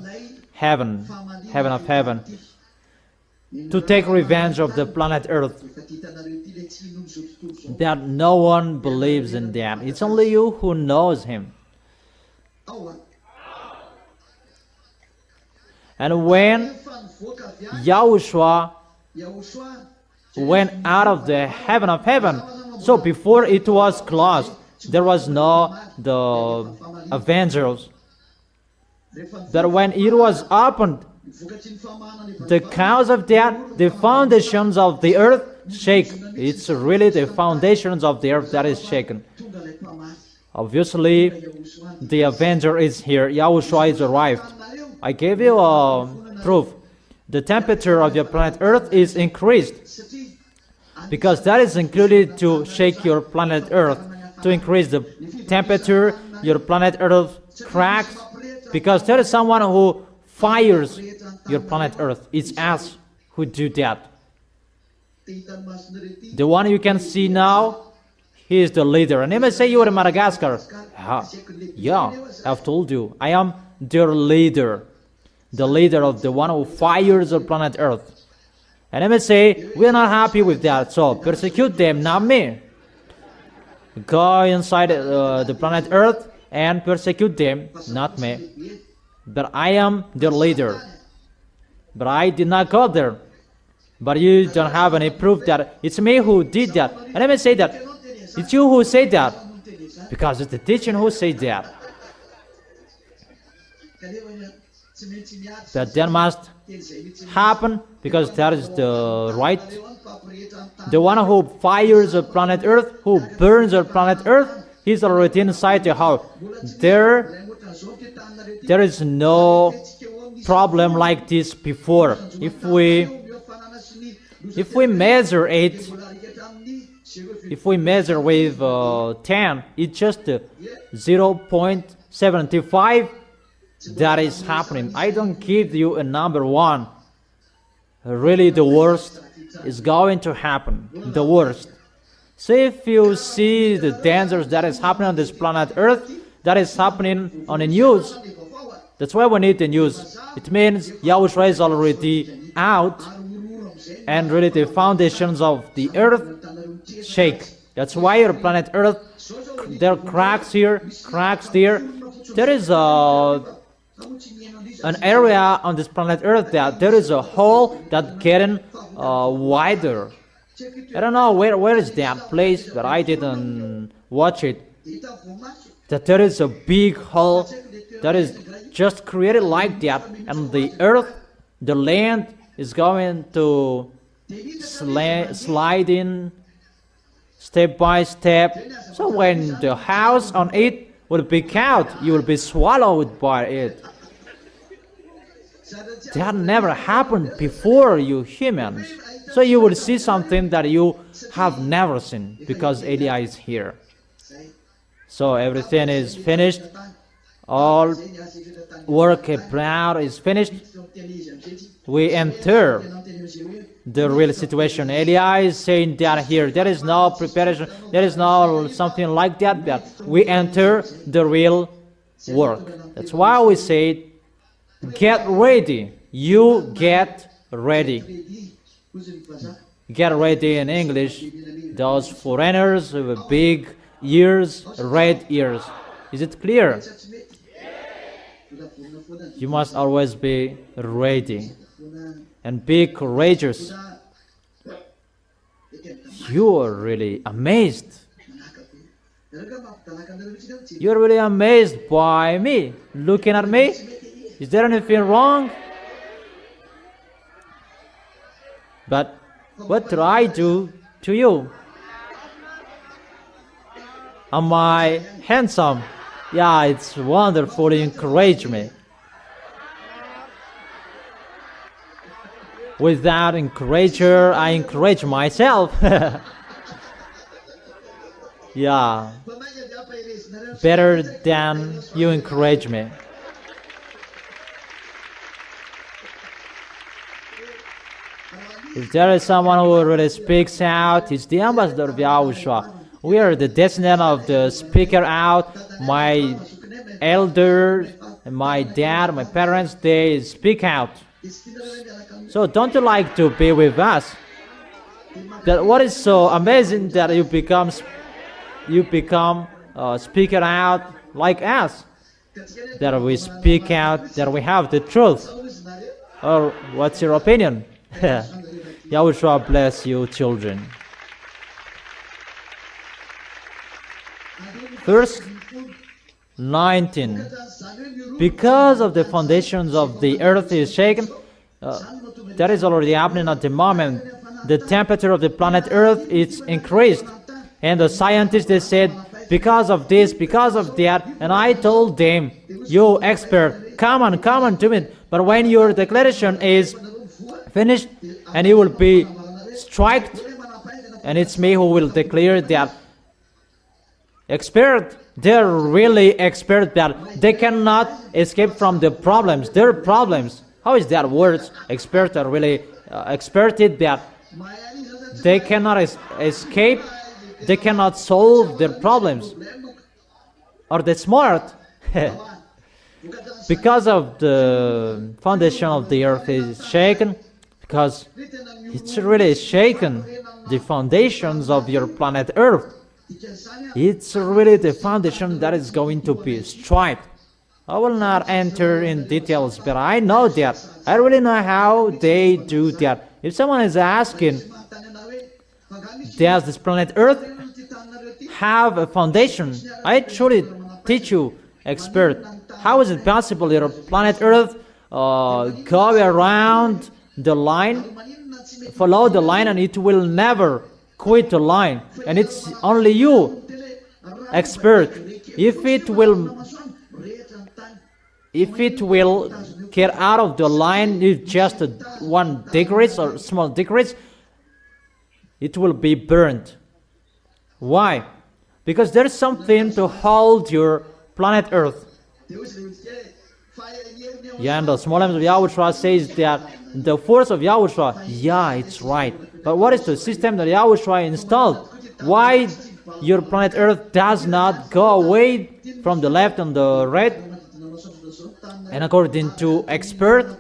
heaven of heaven, to take revenge of the planet Earth. That no one believes in that. It's only you who knows him. And when Yahushua went out of the heaven of heaven, so before it was closed, there was no the Avengers. But when it was opened, the cause of that, the foundations of the earth shake. It's really the foundations of the earth that is shaken. Obviously, the Avenger is here. Yahushua is arrived. I gave you a proof. The temperature of your planet Earth is increased, because that is included to shake your planet Earth. To increase the temperature, your planet Earth cracks, because there is someone who fires your planet Earth. It's us who do that. The one you can see now, he is the leader. And you may say you are in Madagascar. Yeah, I've told you. I am their leader, the leader of the one who fires the planet Earth. And they may say, we are not happy with that, so persecute them, not me. Go inside the planet Earth and persecute them, not me. But I am their leader. But I did not go there. But you don't have any proof that it's me who did that. And I may say that it's you who said that, because it's the teaching who said that. But that must happen because that is the right. The one who fires the planet Earth, who burns the planet Earth, he's already inside the house. There is no problem like this before. If we measure it, if we measure with 10, it's just 0.75 that is happening. I don't give you a number 1. Really, the worst is going to happen. The worst. So if you see the dangers that is happening on this planet Earth, that is happening on the news, that's why we need the news. It means YAHOSHUAH is already out, and really the foundations of the earth shake. That's why your planet Earth, there are cracks here, cracks there. There is an area on this planet Earth that there is a hole that getting wider. I don't know where is that place, but I didn't watch it. That there is a big hole that is just created like that, and the earth, the land is going to slide in step by step. So when the house on it will be out, you will be swallowed by it. That never happened before, you humans. So you will see something that you have never seen because Eli is here. So everything is finished. All work abroad is finished. We enter the real situation. Eli is saying that here. There is no preparation. There is no something like that. But we enter the real work. That's why we say, get ready. You get ready. Get ready in English. Those foreigners with big ears, red ears. Is it clear? You must always be ready and be courageous. You are really amazed. You are really amazed by me, looking at me. Is there anything wrong? But what did I do to you? Am I handsome? Yeah, it's wonderful. You encourage me. Without encourager, I encourage myself. Yeah, better than you encourage me. If there is someone who really speaks out, it's the ambassador of YAHOSHUAH. We are the descendant of the speaker out. My elder, my dad, my parents, they speak out. So don't you like to be with us? That what is so amazing that you become speaker out like us. That we speak out, that we have the truth. Or what's your opinion? YAHOSHUAH bless you, children. Verse 19. Because of the foundations of the earth is shaken, that is already happening at the moment. The temperature of the planet Earth is increased. And the scientists, they said, because of this, because of that. And I told them, you expert, come on to me. But when your declaration is finished and you will be striked, and it's me who will declare that expert, they're really expert that they cannot escape from the problems. Their problems. How is that word? Expert are really experted that they cannot escape. They cannot solve their problems. Are they smart? because of the foundation of the earth is shaken, because it's really shaken the foundations of your planet Earth. It's really the foundation that is going to be destroyed. I will not enter in details, but I know that. I really know how they do that. If someone is asking, does this planet Earth have a foundation? I truly teach you, expert. How is it possible your planet Earth go around the line, follow the line, and it will never quit the line? And it's only you, expert. If it will get out of the line, if just 1 degree or small degrees, it will be burned. Why? Because there is something to hold your planet Earth. Yeah, and the small items of YAHOSHUAH says that the force of YAHOSHUAH, yeah, it's right. But what is the system that YAHOSHUAH installed? Why your planet Earth does not go away from the left and the right? And according to expert,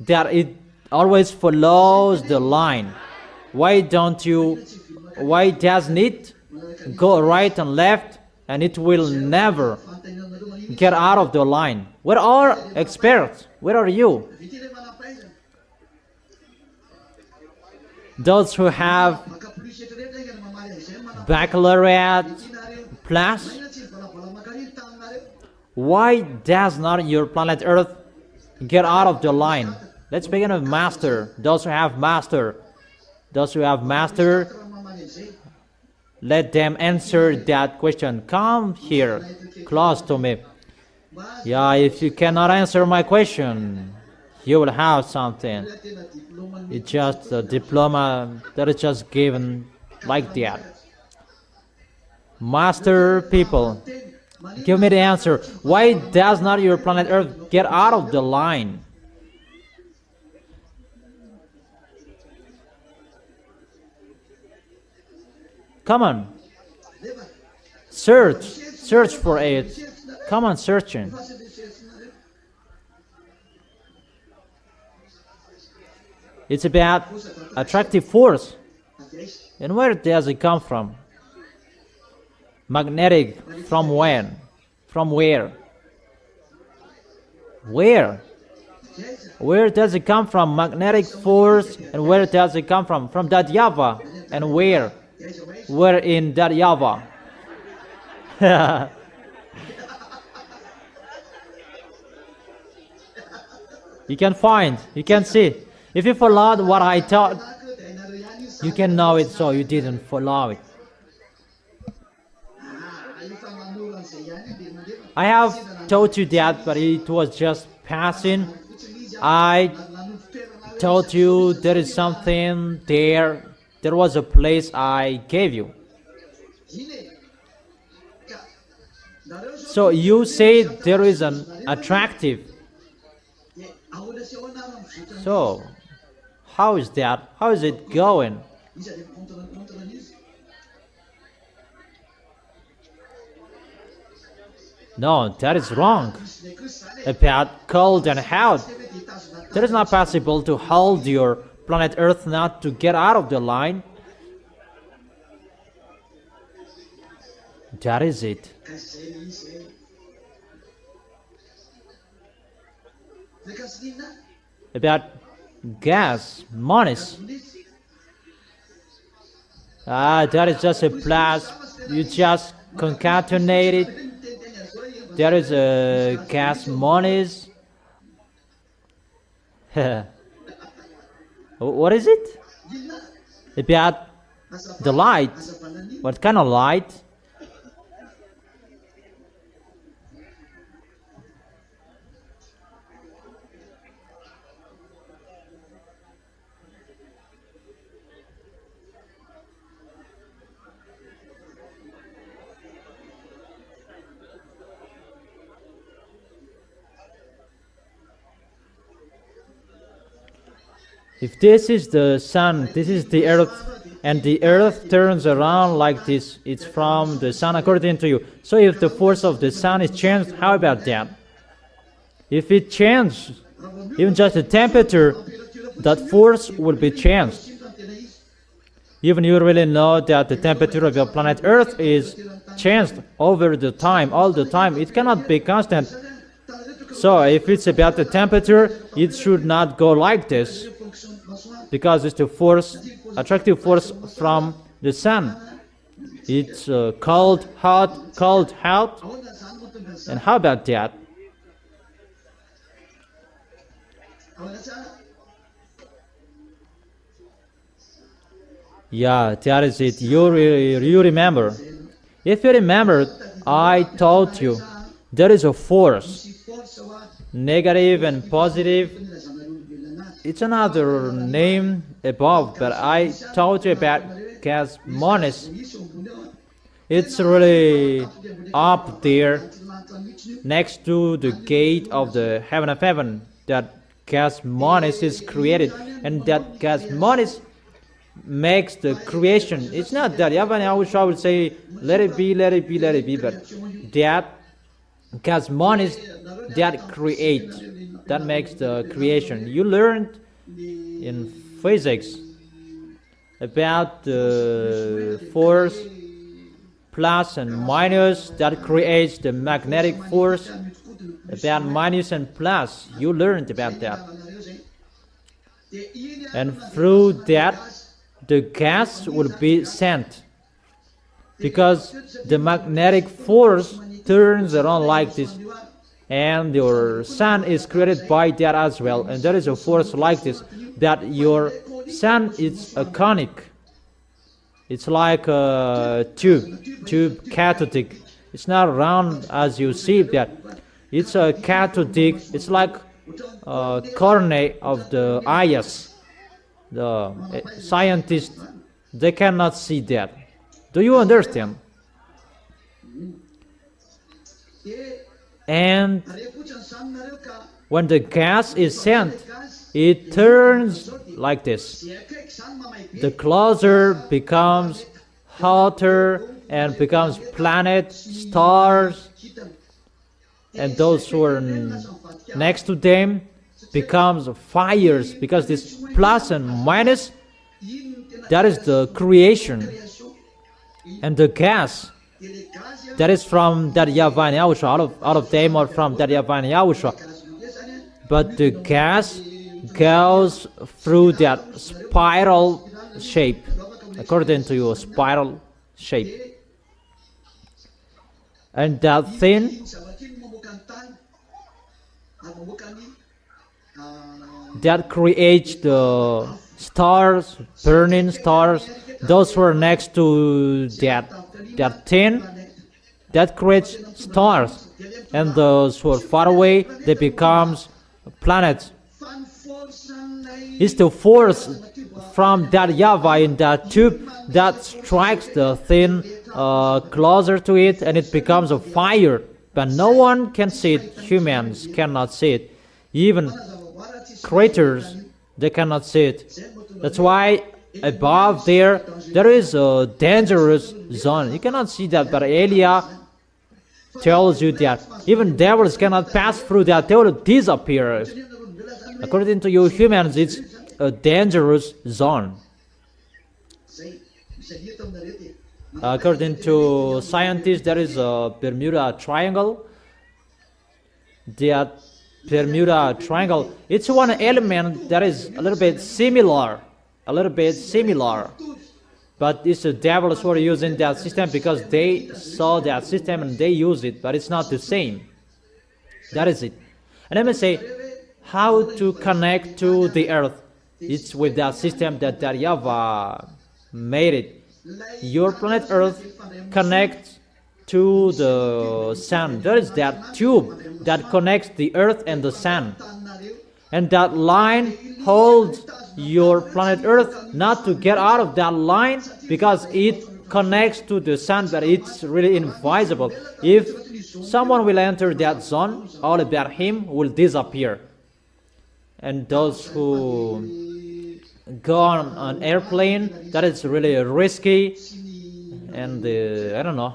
that it always follows the line. Why doesn't it go right and left, and it will never get out of the line? Where are experts? Where are you? Those who have baccalaureate plus, why does not your planet Earth get out of the line? Let's begin with master. Those who have master, let them answer that question. Come here, close to me. Yeah, if you cannot answer my question, you will have something. It's just a diploma that is just given like that. Master people, give me the answer. Why does not your planet Earth get out of the line? Come on. Search for it. Come on, searching. It's about attractive force. And where does it come from? Magnetic, from when? From where? Where? Where does it come from? Magnetic force, and where does it come from? From that YAHVAH. And where? Where in that YAHVAH? You can find, you can see. If you followed what I taught, you can know it, so you didn't follow it. I have taught you that, but it was just passing. I told you there is something there. There was a place I gave you. So you say there is an attractive. So how is that? How is it going? No, that is wrong. About cold and hot. That is not possible to hold your planet Earth not to get out of the line. That is it. About gas, monies. That is just a plus. You just concatenate it. There is a gas monies. What is it? About the light. What kind of light? If this is the sun, this is the earth, and the earth turns around like this, it's from the sun according to you. So if the force of the sun is changed, how about that? If it changes, even just the temperature, that force will be changed. Even you really know that the temperature of your planet Earth is changed over the time, all the time. It cannot be constant. So if it's about the temperature, it should not go like this, because it's the force, attractive force from the sun. It's cold, hot, cold, hot. And how about that? Yeah, that is it. You remember. If you remember, I told you there is a force, negative and positive. It's another name above, but I told you about gas mones. It's really up there next to the gate of the heaven of heaven. That gas mones is created, and that gas mones makes the creation. It's not that YAHVAH would say, let it be, let it be, let it be, but that gas mones that create, that makes the creation. You learned in physics about the force plus and minus that creates the magnetic force. About minus and plus, you learned about that. And through that, the gas will be sent, because the magnetic force turns around like this, and your sun is created by that as well. And there is a force like this, that your sun is a conic. It's like a tube cathodic. It's not round as you see that. It's a cathodic. It's like a cornea of the eyes. The scientists, they cannot see that. Do you understand? And when the gas is sent, it turns like this. The closer becomes hotter and becomes planets, stars, and those who are next to them becomes fires, because this plus and minus, that is the creation. And the gas, that is from that YAHVAH and YAHOSHUAH, out of them, or from that YAHVAH and YAHOSHUAH. But the gas goes through that spiral shape, according to your spiral shape. And that thing that creates the stars, burning stars, those who are next to that thing, that creates stars. And those who are far away, they becomes planets. It's the force from that YAHVAH in that tube that strikes the thing closer to it, and it becomes a fire. But no one can see it. Humans cannot see it. Even creatures, they cannot see it. That's why above there is a dangerous zone. You cannot see that, but Elia tells you that even devils cannot pass through that. They will disappear. According to you humans, it's a dangerous zone. According to scientists, there is a Bermuda Triangle. That Bermuda Triangle, it's one element that is a little bit similar, but it's the devils who are using that system because they saw that system and they use it, but it's not the same. That is it. And let me say, how to connect to the earth? It's with that system that YAHVAH made it. Your planet Earth connects to the sun. There is that tube that connects the earth and the sun. And that line holds your planet Earth not to get out of that line, because it connects to the sun, but it's really invisible. If someone will enter that zone, all about him will disappear. And those who go on an airplane, that is really risky, and I don't know,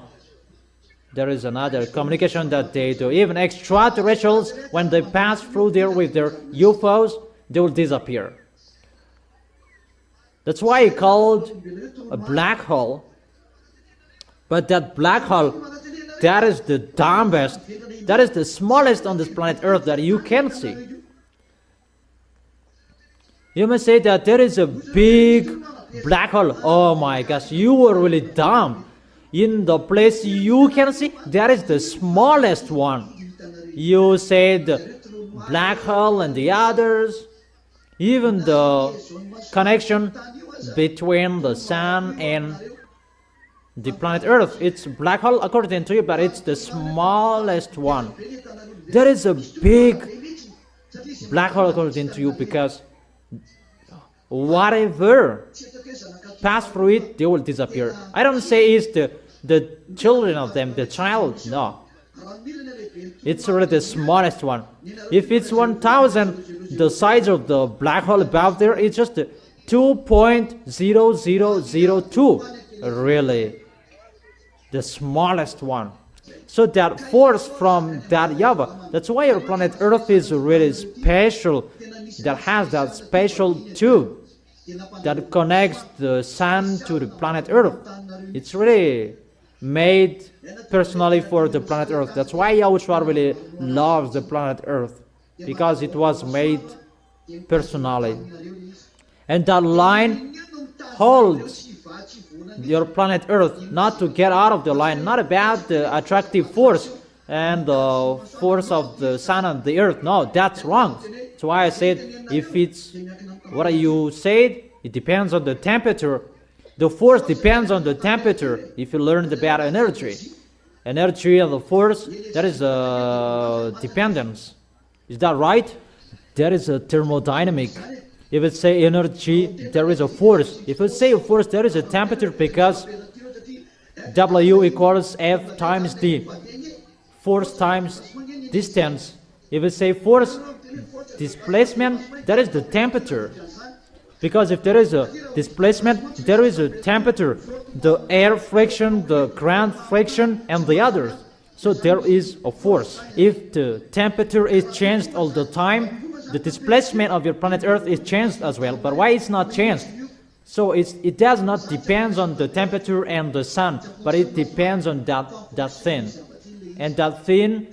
there is another communication that they do. Even extraterrestrials, when they pass through there with their UFOs, they will disappear. That's why it's called a black hole. But that black hole, that is the dumbest, that is the smallest on this planet Earth that you can see. You may say that there is a big black hole. Oh my gosh, you were really dumb. In the place you can see, that is the smallest one. You said black hole and the others. Even the connection between the sun and the planet Earth, it's black hole according to you, but it's the smallest one. There is a big black hole according to you, because whatever pass through it, they will disappear. I don't say it's the children of them, the child, no. It's really the smallest one. If it's 1,000, the size of the black hole above there, it's just 2.0002, really, the smallest one. So that force from that YAHVAH, that's why our planet Earth is really special, that has that special tube that connects the sun to the planet Earth. It's really made personally for the planet Earth. That's why YAHOSHUAH really loves the planet Earth, because it was made personally. And that line holds your planet Earth, not to get out of the line, not about the attractive force and the force of the sun and the earth. No, that's wrong. That's why I said, if it's what you said, it depends on the temperature. The force depends on the temperature. If you learned about energy and the force, that is a dependence. Is that right? There is a thermodynamic. If it say energy, there is a force. If it say force, there is a temperature, because W equals F times D. Force times distance. If it say force, displacement, that is the temperature. Because if there is a displacement, there is a temperature. The air friction, the ground friction, and the others. So there is a force. If the temperature is changed all the time, the displacement of your planet Earth is changed as well. But why it's not changed? So it does not depend on the temperature and the sun, but it depends on that thing. And that thing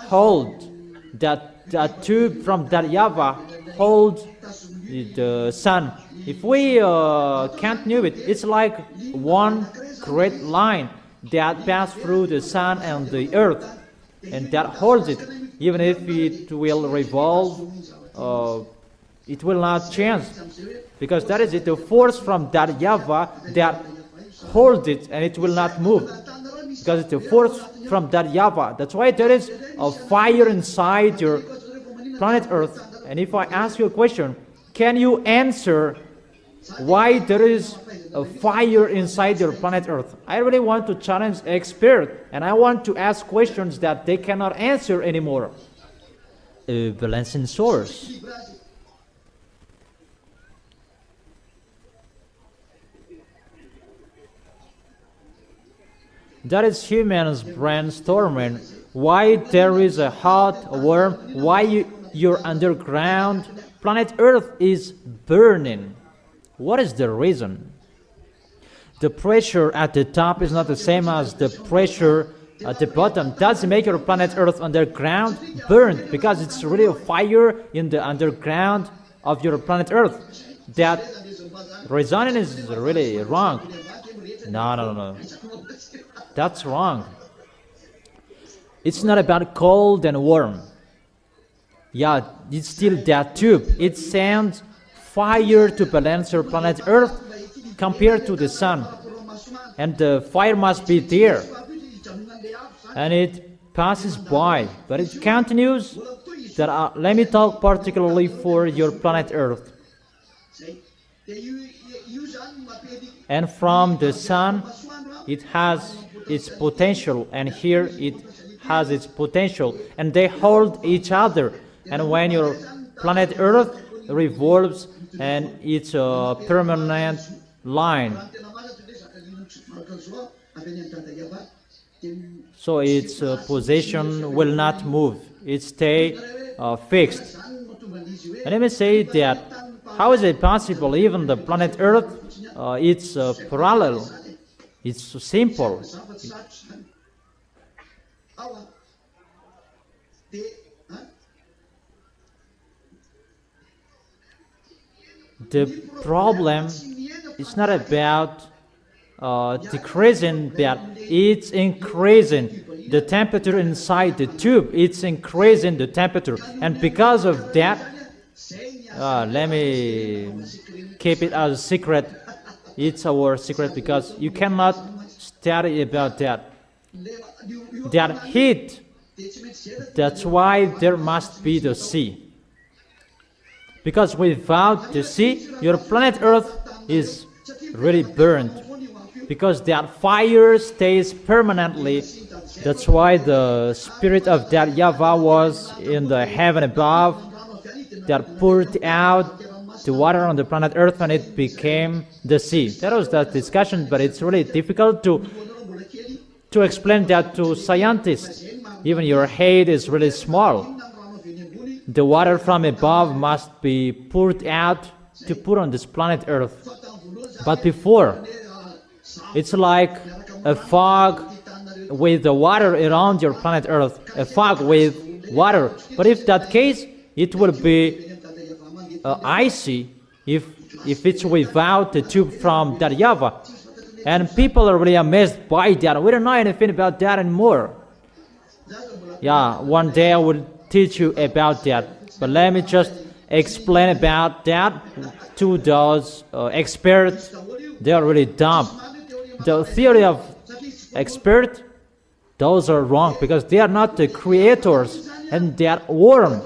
hold that tube from that YAHVAH holds the sun. If we can't know it, it's like one great line that passes through the sun and the earth, and that holds it. Even if it will revolve, it will not change, because that is it, the force from that YAHVAH that holds it, and it will not move, because it's the force from that YAHVAH. That's why there is a fire inside your planet Earth. And if I ask you a question, can you answer why there is a fire inside your planet Earth? I really want to challenge experts, and I want to ask questions that they cannot answer anymore. Balancing source. That is humans brainstorming why there is a hot, warm, why your underground planet Earth is burning. What is the reason? The pressure at the top is not the same as the pressure at the bottom. Does it make your planet Earth underground burned? Because it's really a fire in the underground of your planet Earth. That reasoning is really wrong. No. That's wrong. It's not about cold and warm. Yeah, it's still that tube. It sends fire to balance your planet Earth compared to the sun. And the fire must be there. And it passes by, but it continues. That let me talk particularly for your planet Earth. And from the sun, it has its potential, and here it has its potential, and they hold each other. And when your planet Earth revolves, and it's a permanent line. so its position will not move. It stay fixed. And let me say that how is it possible? Even the planet Earth, it's parallel. It's simple. The problem is not about decreasing, but it's increasing the temperature inside the tube. It's increasing the temperature, and because of that, let me keep it as a secret. It's our secret because you cannot study about that. That heat, that's why there must be the sea. Because without the sea, your planet Earth is really burned. Because that fire stays permanently. That's why the spirit of that YAHVAH was in the heaven above, that poured out the water on the planet Earth, and it became the sea. That was that discussion, but it's really difficult to explain that to scientists. Even your head is really small. The water from above must be poured out to put on this planet Earth. But before, it's like a fog with the water around your planet Earth, a fog with water. But if that case, it will be icy if it's without the tube from that YAHVAH. And people are really amazed by that. We don't know anything about that anymore. Yeah, one day I will teach you about that. But let me just explain about that to those experts. They are really dumb. The theory of experts, those are wrong because they are not the creators, and that worm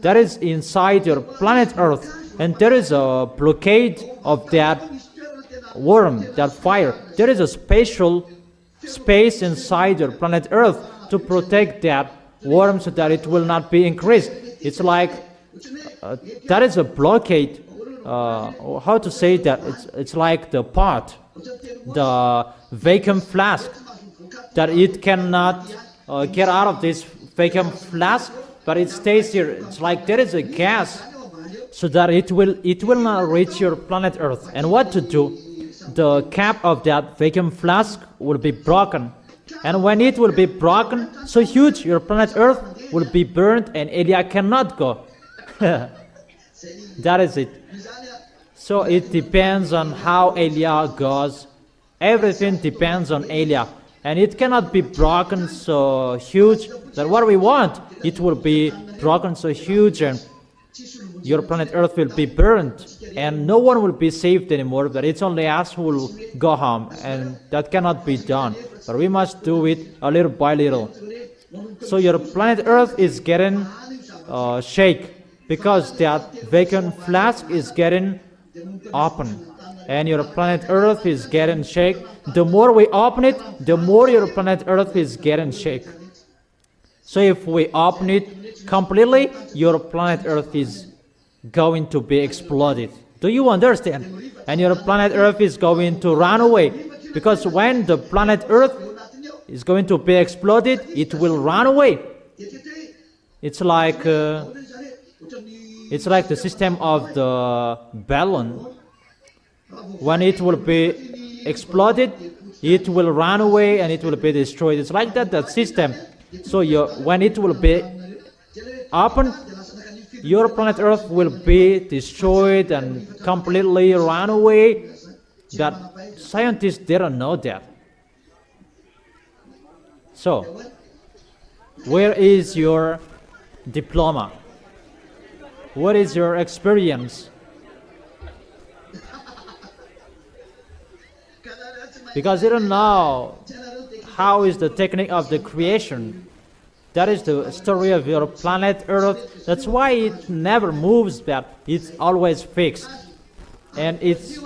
that is inside your planet Earth, and there is a blockade of that worm, that fire. There is a special space inside your planet Earth to protect that worm so that it will not be increased. It's like that is a blockade. How to say that? It's like the pot, the vacuum flask, that it cannot get out of this vacuum flask, but it stays here. It's like there is a gas, so that it will not reach your planet Earth. And what to do? The cap of that vacuum flask will be broken, and when it will be broken so huge, your planet Earth will be burned, and Elia cannot go. That is it. So it depends on how Elia goes. Everything depends on Elia, and it cannot be broken so huge that what we want, it will be broken so huge, and your planet Earth will be burned, and no one will be saved anymore, but it's only us who will go home, and that cannot be done. But we must do it a little by little. So your planet Earth is getting shake, because that vacuum flask is getting open, and your planet Earth is getting shake. The more we open it, the more your planet Earth is getting shake. So if we open it completely, your planet Earth is going to be exploded. Do you understand? And your planet Earth is going to run away, because when the planet Earth is going to be exploded, it will run away. It's like the system of the balloon. When it will be exploded, it will run away and it will be destroyed. It's like that system. So when it will be open, your planet Earth will be destroyed and completely run away. But scientists, they don't know that. So, where is your diploma? What is your experience? Because you don't know how is the technique of the creation. That is the story of your planet Earth. That's why it never moves, but it's always fixed. And its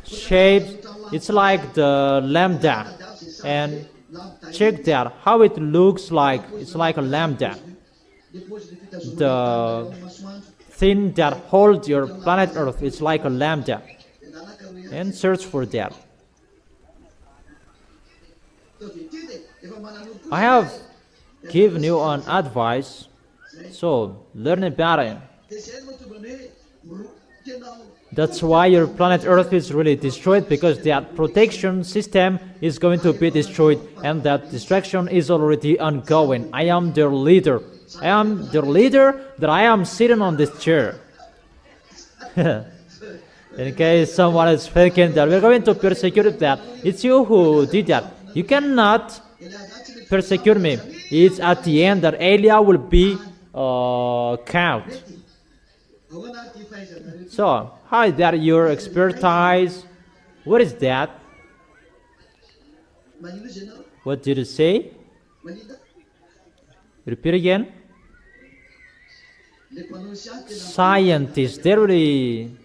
shape, it's like the lambda. And check that, how it looks like. It's like a lambda. The thing that holds your planet Earth, it's like a lambda. And search for that. I have given you an advice, so learn about it. That's why your planet Earth is really destroyed, because that protection system is going to be destroyed, and that destruction is already ongoing. I am their leader. I am the leader that I am sitting on this chair. In case someone is thinking that we're going to persecute that, it's you who did that. You cannot persecute me. It's at the end that Elia will be count. So, how is that your expertise? What is that? What did you say? Repeat again. Scientists, they really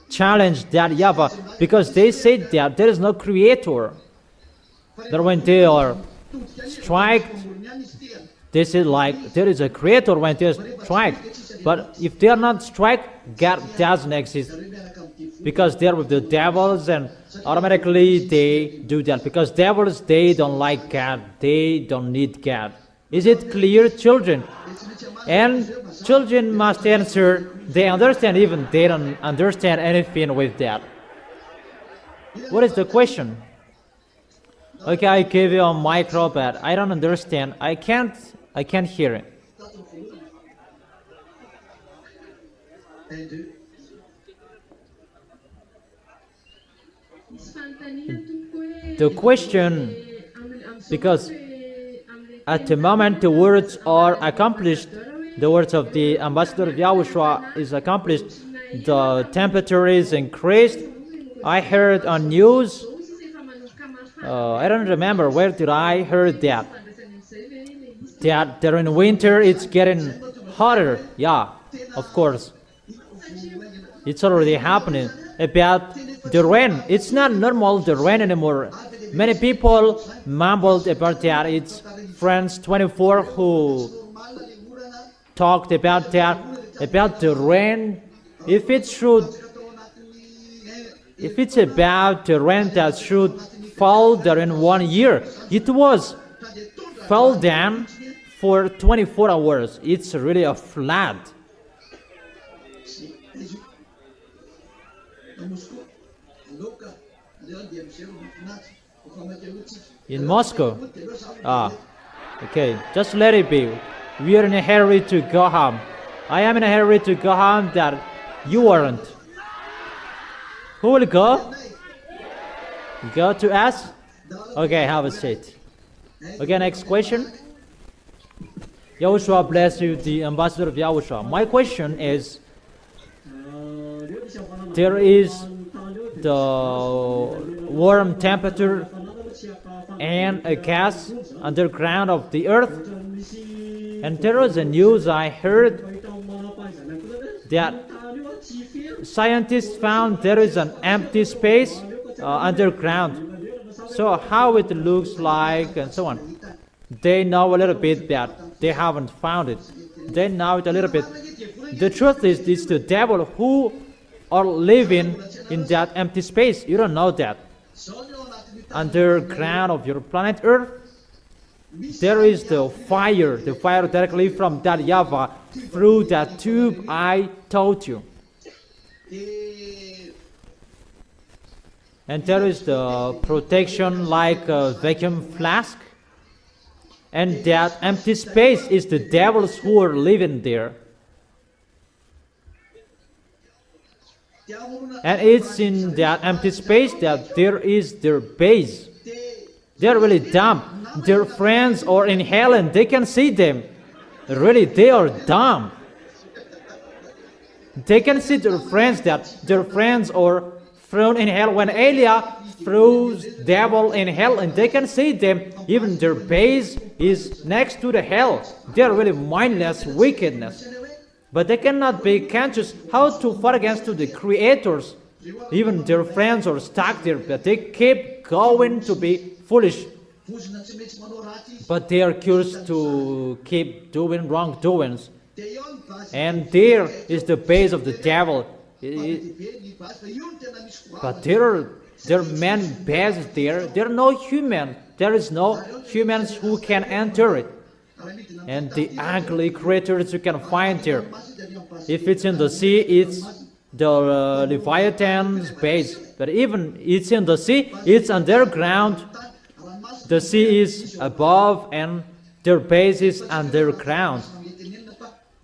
challenge that YAHVAH, because they say that there is no creator. That when they are strike, they say like there is a creator when they strike. But if they are not strike, God doesn't exist, because they are with the devils, and automatically they do that, because devils, they don't like God, they don't need God. Is it clear, children? And children must answer. They understand, even they don't understand anything with that. What is the question? Okay, I gave you a micro, but I don't understand. I can't hear it. The question, because at the moment the words are accomplished, the words of the ambassador of YAHOSHUAH is accomplished, the temperature is increased. I heard on news, I don't remember where did I heard that during winter it's getting hotter. Yeah, of course. It's already happening. About the rain, it's not normal, the rain anymore. Many people mumbled about that. It's France 24 who talked about that, about the rain. If it's about the rain that should fall during 1 year, it was fell down for 24 hours. It's really a flood. In Moscow? Okay, just let it be. We are in a hurry to go home. I am in a hurry to go home, that you aren't. Who will go? Go to us? Okay, have a seat. Okay, next question. YAHOSHUAH bless you, the ambassador of YAHOSHUAH. My question is, there is the warm temperature and a gas underground of the earth, and there was a news I heard that scientists found there is an empty space underground. So how it looks like and so on. They know a little bit that they haven't found it. They know it a little bit. The truth is, it's the devil who are living in that empty space. You don't know that. Underground of your planet Earth, there is the fire directly from that YAHVAH through that tube I told you. And there is the protection like a vacuum flask. And that empty space is the devils who are living there. And it's in that empty space that there is their base. They're really dumb. Their friends are in hell and they can see them. Really, they are dumb. They can see their friends, that their friends are thrown in hell. When Elia throws devil in hell, and they can see them, even their base is next to the hell. They are really mindless wickedness. But they cannot be conscious how to fight against the creators. Even their friends are stuck there, but they keep going to be foolish. But they are curious to keep doing wrongdoings. And there is the base of the devil. But there are There are man bases there. There are no human. There is no humans who can enter it. And the ugly creatures you can find there. If it's in the sea, it's the Leviathan's base. But even it's in the sea, it's underground. The sea is above and their base is underground.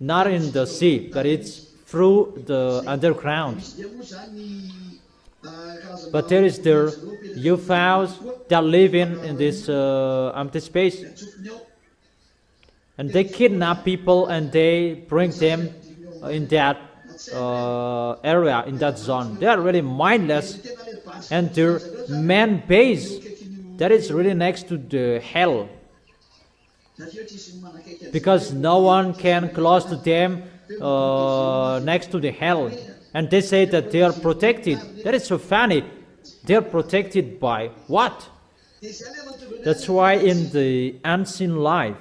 Not in the sea, but it's through the underground. But there is their YAHVAHs that live in this empty space. And they kidnap people and they bring them in that area, in that zone. They are really mindless. And their man base, that is really next to the hell. Because no one can close to them next to the hell. And they say that they are protected. That is so funny. They are protected by what? That's why in the unseen life,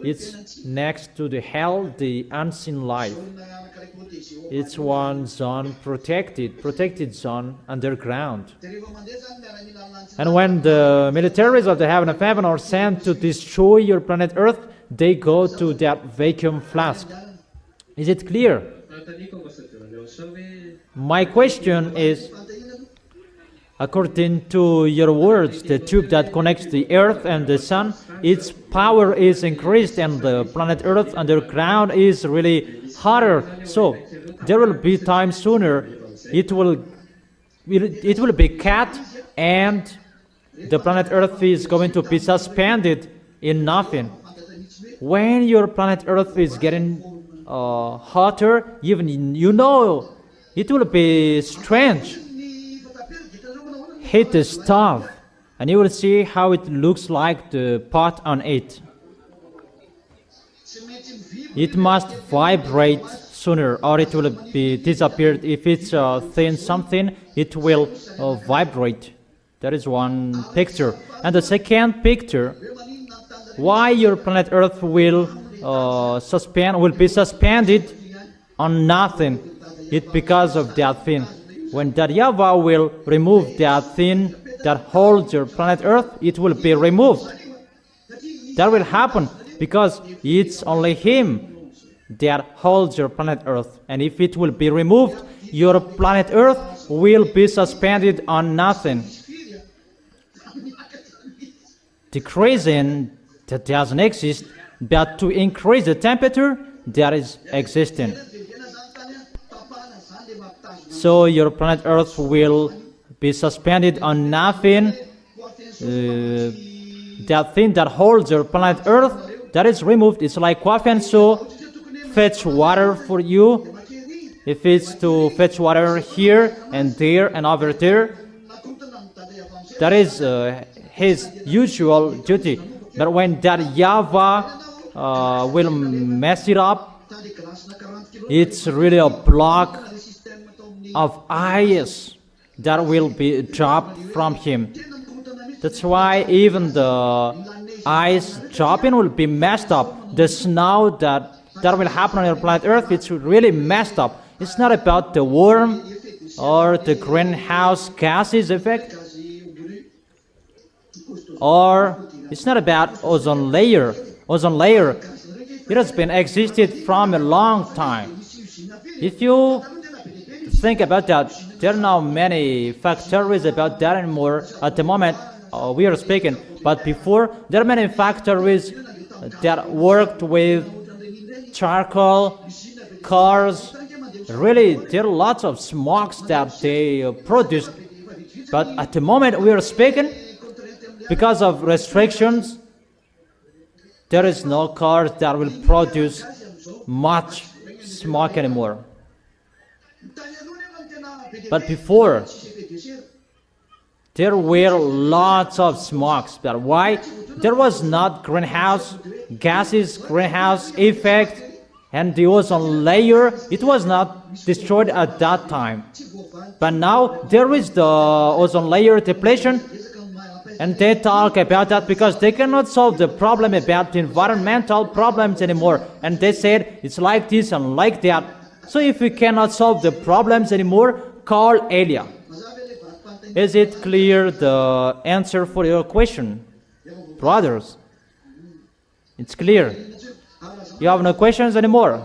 it's next to the hell, the unseen life. It's one zone protected zone underground. And when the militaries of the heaven of heaven are sent to destroy your planet Earth, they go to that vacuum flask. Is it clear? My question is, according to your words, the tube that connects the earth and the sun, its power is increased and the planet Earth underground is really hotter. So there will be time sooner it will be cut and the planet Earth is going to be suspended in nothing. When your planet Earth is getting hotter, even you know it will be strange. Hit the stove and you will see how it looks like the pot on it. It must vibrate sooner or it will be disappeared. If it's thin something, it will vibrate. That is one picture. And the second picture, why your planet Earth will be suspended on nothing. It's because of that thing. When that YAHVAH will remove that thing that holds your planet Earth, it will be removed. That will happen because it's only Him that holds your planet Earth. And if it will be removed, your planet Earth will be suspended on nothing. Decreasing that doesn't exist, but to increase the temperature that is existing. So your planet Earth will be suspended on nothing. That thing that holds your planet Earth, that is removed. It's like coffee, so fetch water for you. If it's to fetch water here and there and over there, that is his usual duty. But when that YAHVAH will mess it up, it's really a block of ice that will be dropped from Him. That's why even the ice dropping will be messed up. The snow that will happen on your planet Earth, it's really messed up. It's not about the worm or the greenhouse gases effect, or it's not about ozone layer. Ozone layer, it has been existed from a long time. If you think about that, there are now many factories about that anymore. At the moment we are speaking, but before there are many factories that worked with charcoal, cars. Really, there are lots of smokes that they produce. But at the moment we are speaking, because of restrictions, there is no cars that will produce much smoke anymore. But before, there were lots of smokes. But why? There was not greenhouse gases, greenhouse effect, and the ozone layer. It was not destroyed at that time. But now there is the ozone layer depletion, and they talk about that because they cannot solve the problem about the environmental problems anymore. And they said it's like this and like that. So if we cannot solve the problems anymore, call alien. Is it clear the answer for your question, brothers? It's clear. You have no questions anymore.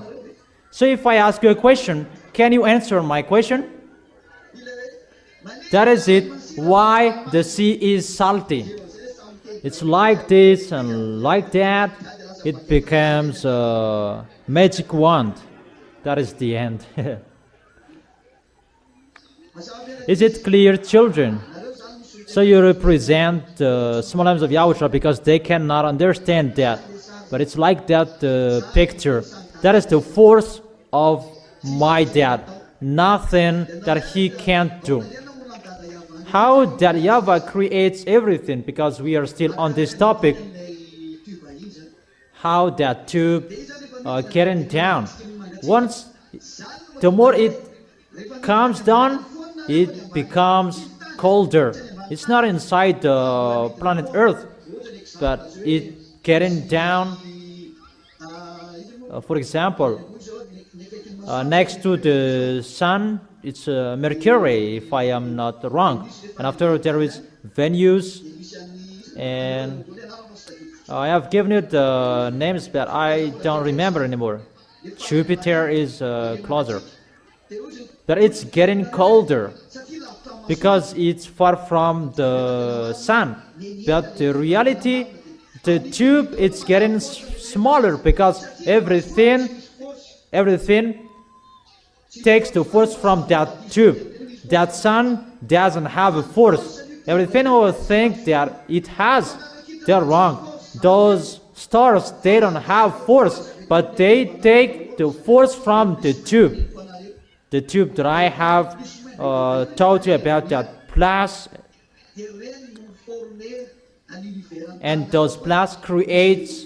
So if I ask you a question, can you answer my question? That is it. Why the sea is salty? It's like this and like that. It becomes a magic wand. That is the end. Is it clear, children? So you represent the small arms of Yahushua because they cannot understand that. But it's like that picture. That is the force of my dad. Nothing that he can't do. How that YAHVAH creates everything, because we are still on this topic. How that tube getting down. Once, the more it comes down, it becomes colder. It's not inside the planet Earth, but it getting down. For example, next to the sun, it's Mercury, if I am not wrong. And after there is Venus, and I have given you the names, but I don't remember anymore. Jupiter is closer. But it's getting colder because it's far from the sun. But the reality, the tube, it's getting smaller because everything takes the force from that tube. That sun doesn't have a force. Everything will think that it has. They're wrong. Those stars, they don't have force, but they take the force from the tube. The tube that I have taught you about, that plus, and those plus creates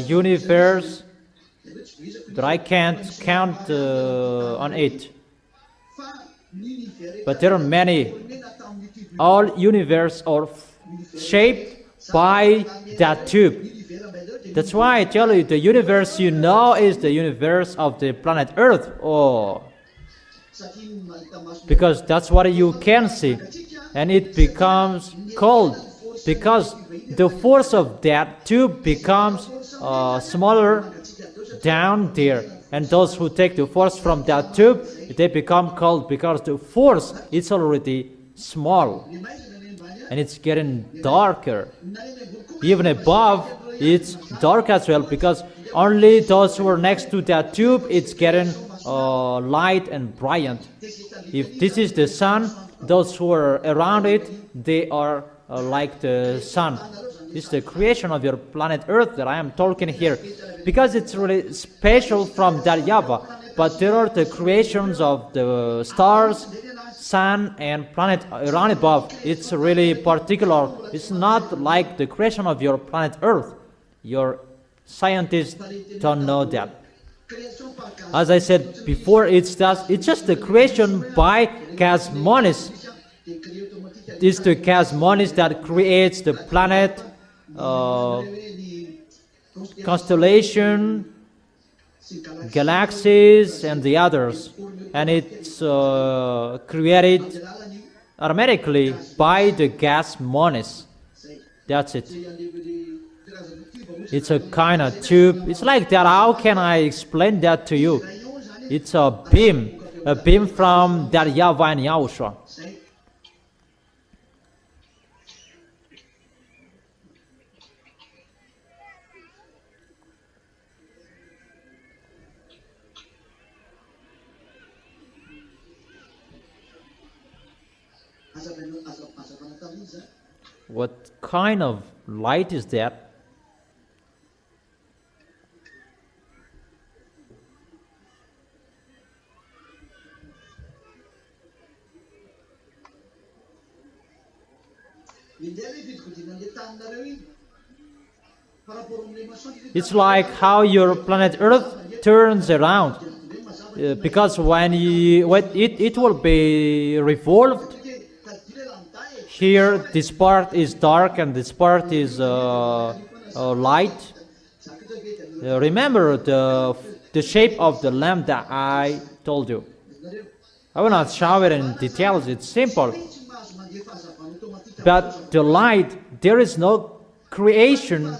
universe that I can't count on it. But there are many. All universe are shaped by that tube. That's why I tell you, the universe you know is the universe of the planet Earth. Oh, because that's what you can see. And it becomes cold because the force of that tube becomes smaller down there. And those who take the force from that tube, they become cold because the force is already small. And it's getting darker. Even above, it's dark as well, because only those who are next to that tube, it's getting light and brilliant. If this is the sun, those who are around it, they are like the sun. This is the creation of your planet Earth that I am talking here, because it's really special from that YAHVAH. But there are the creations of the stars, sun and planet around above. It's really particular. It's not like the creation of your planet Earth. Your scientists don't know that. As I said before, it's just the creation by cosmonics. It's the cosmonics that creates the planet, constellation, galaxies, and the others. And it's created automatically by the cosmonics. That's it. It's a kind of tube. It's like that. How can I explain that to you? It's a beam from that YAHVAH and YAHOSHUAH. What kind of light is that? It's like how your planet Earth turns around, because when it will be revolved. Here, this part is dark and this part is light. Remember the shape of the lamp that I told you. I will not show it in details. It's simple. But the light, there is no creation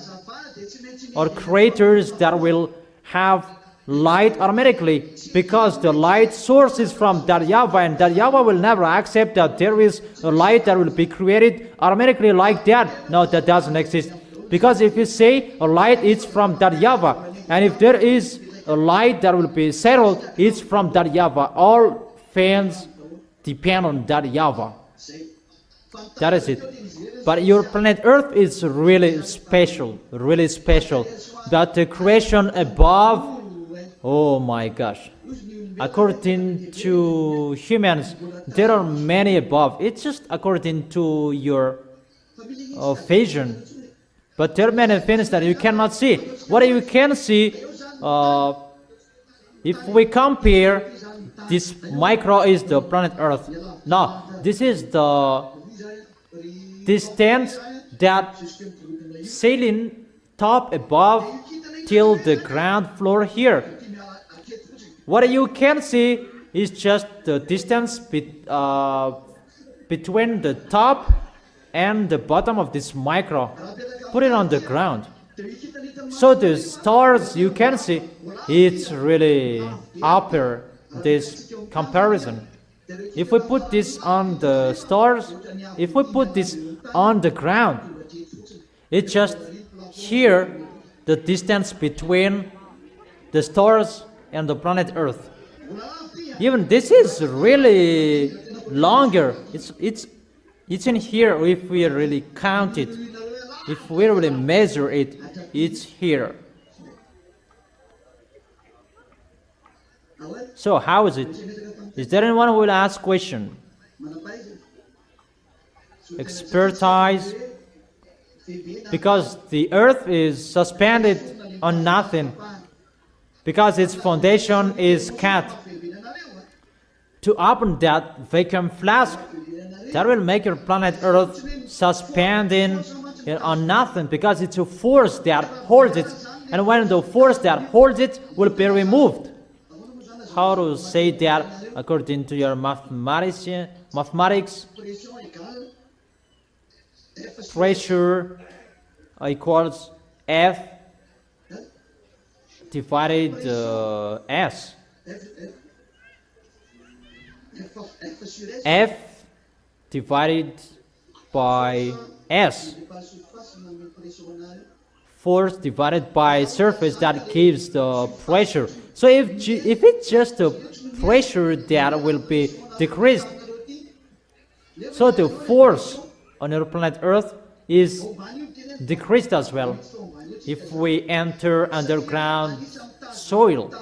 or creators that will have light automatically, because the light source is from that YAHVAH, and that YAHVAH will never accept that there is a light that will be created automatically like that. No, that doesn't exist. Because if you say a light is from that YAHVAH, and if there is a light that will be settled, it's from that YAHVAH. All fans depend on that YAHVAH. That is it. But your planet Earth is really special, really special. That the creation above, oh my gosh. According to humans, there are many above. It's just according to your vision. But there are many things that you cannot see. What you can see, if we compare, this micro is the planet Earth. No, this is the distance that sailing top above till the ground floor here. What you can see is just the distance between the top and the bottom of this micro. Put it on the ground. So the stars you can see, it's really upper this comparison. If we put this on the stars, if we put this on the ground, it's just here the distance between the stars and the planet Earth. Even this is really longer. It's in here. If we really count it, if we really measure it, it's here. So how is it? Is there anyone who will ask question? Expertise. Because the earth is suspended on nothing. Because its foundation is cut. To open that vacuum flask, that will make your planet Earth suspending on nothing, because it's a force that holds it. And when the force that holds it will be removed. How to say that according to your mathematics? Pressure equals F divided S. F divided by S. Force divided by surface that gives the pressure. So if it's just the pressure that will be decreased, so the force on your planet Earth is decreased as well. If we enter underground soil,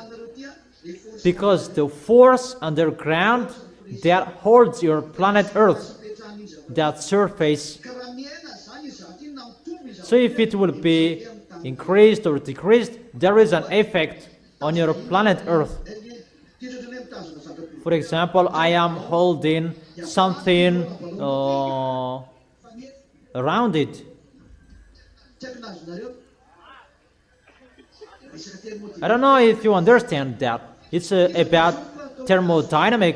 because the force underground that holds your planet Earth, that surface, so if it will be increased or decreased, there is an effect on your planet Earth. For example, I am holding something around it. I don't know if you understand that. It's about thermodynamic.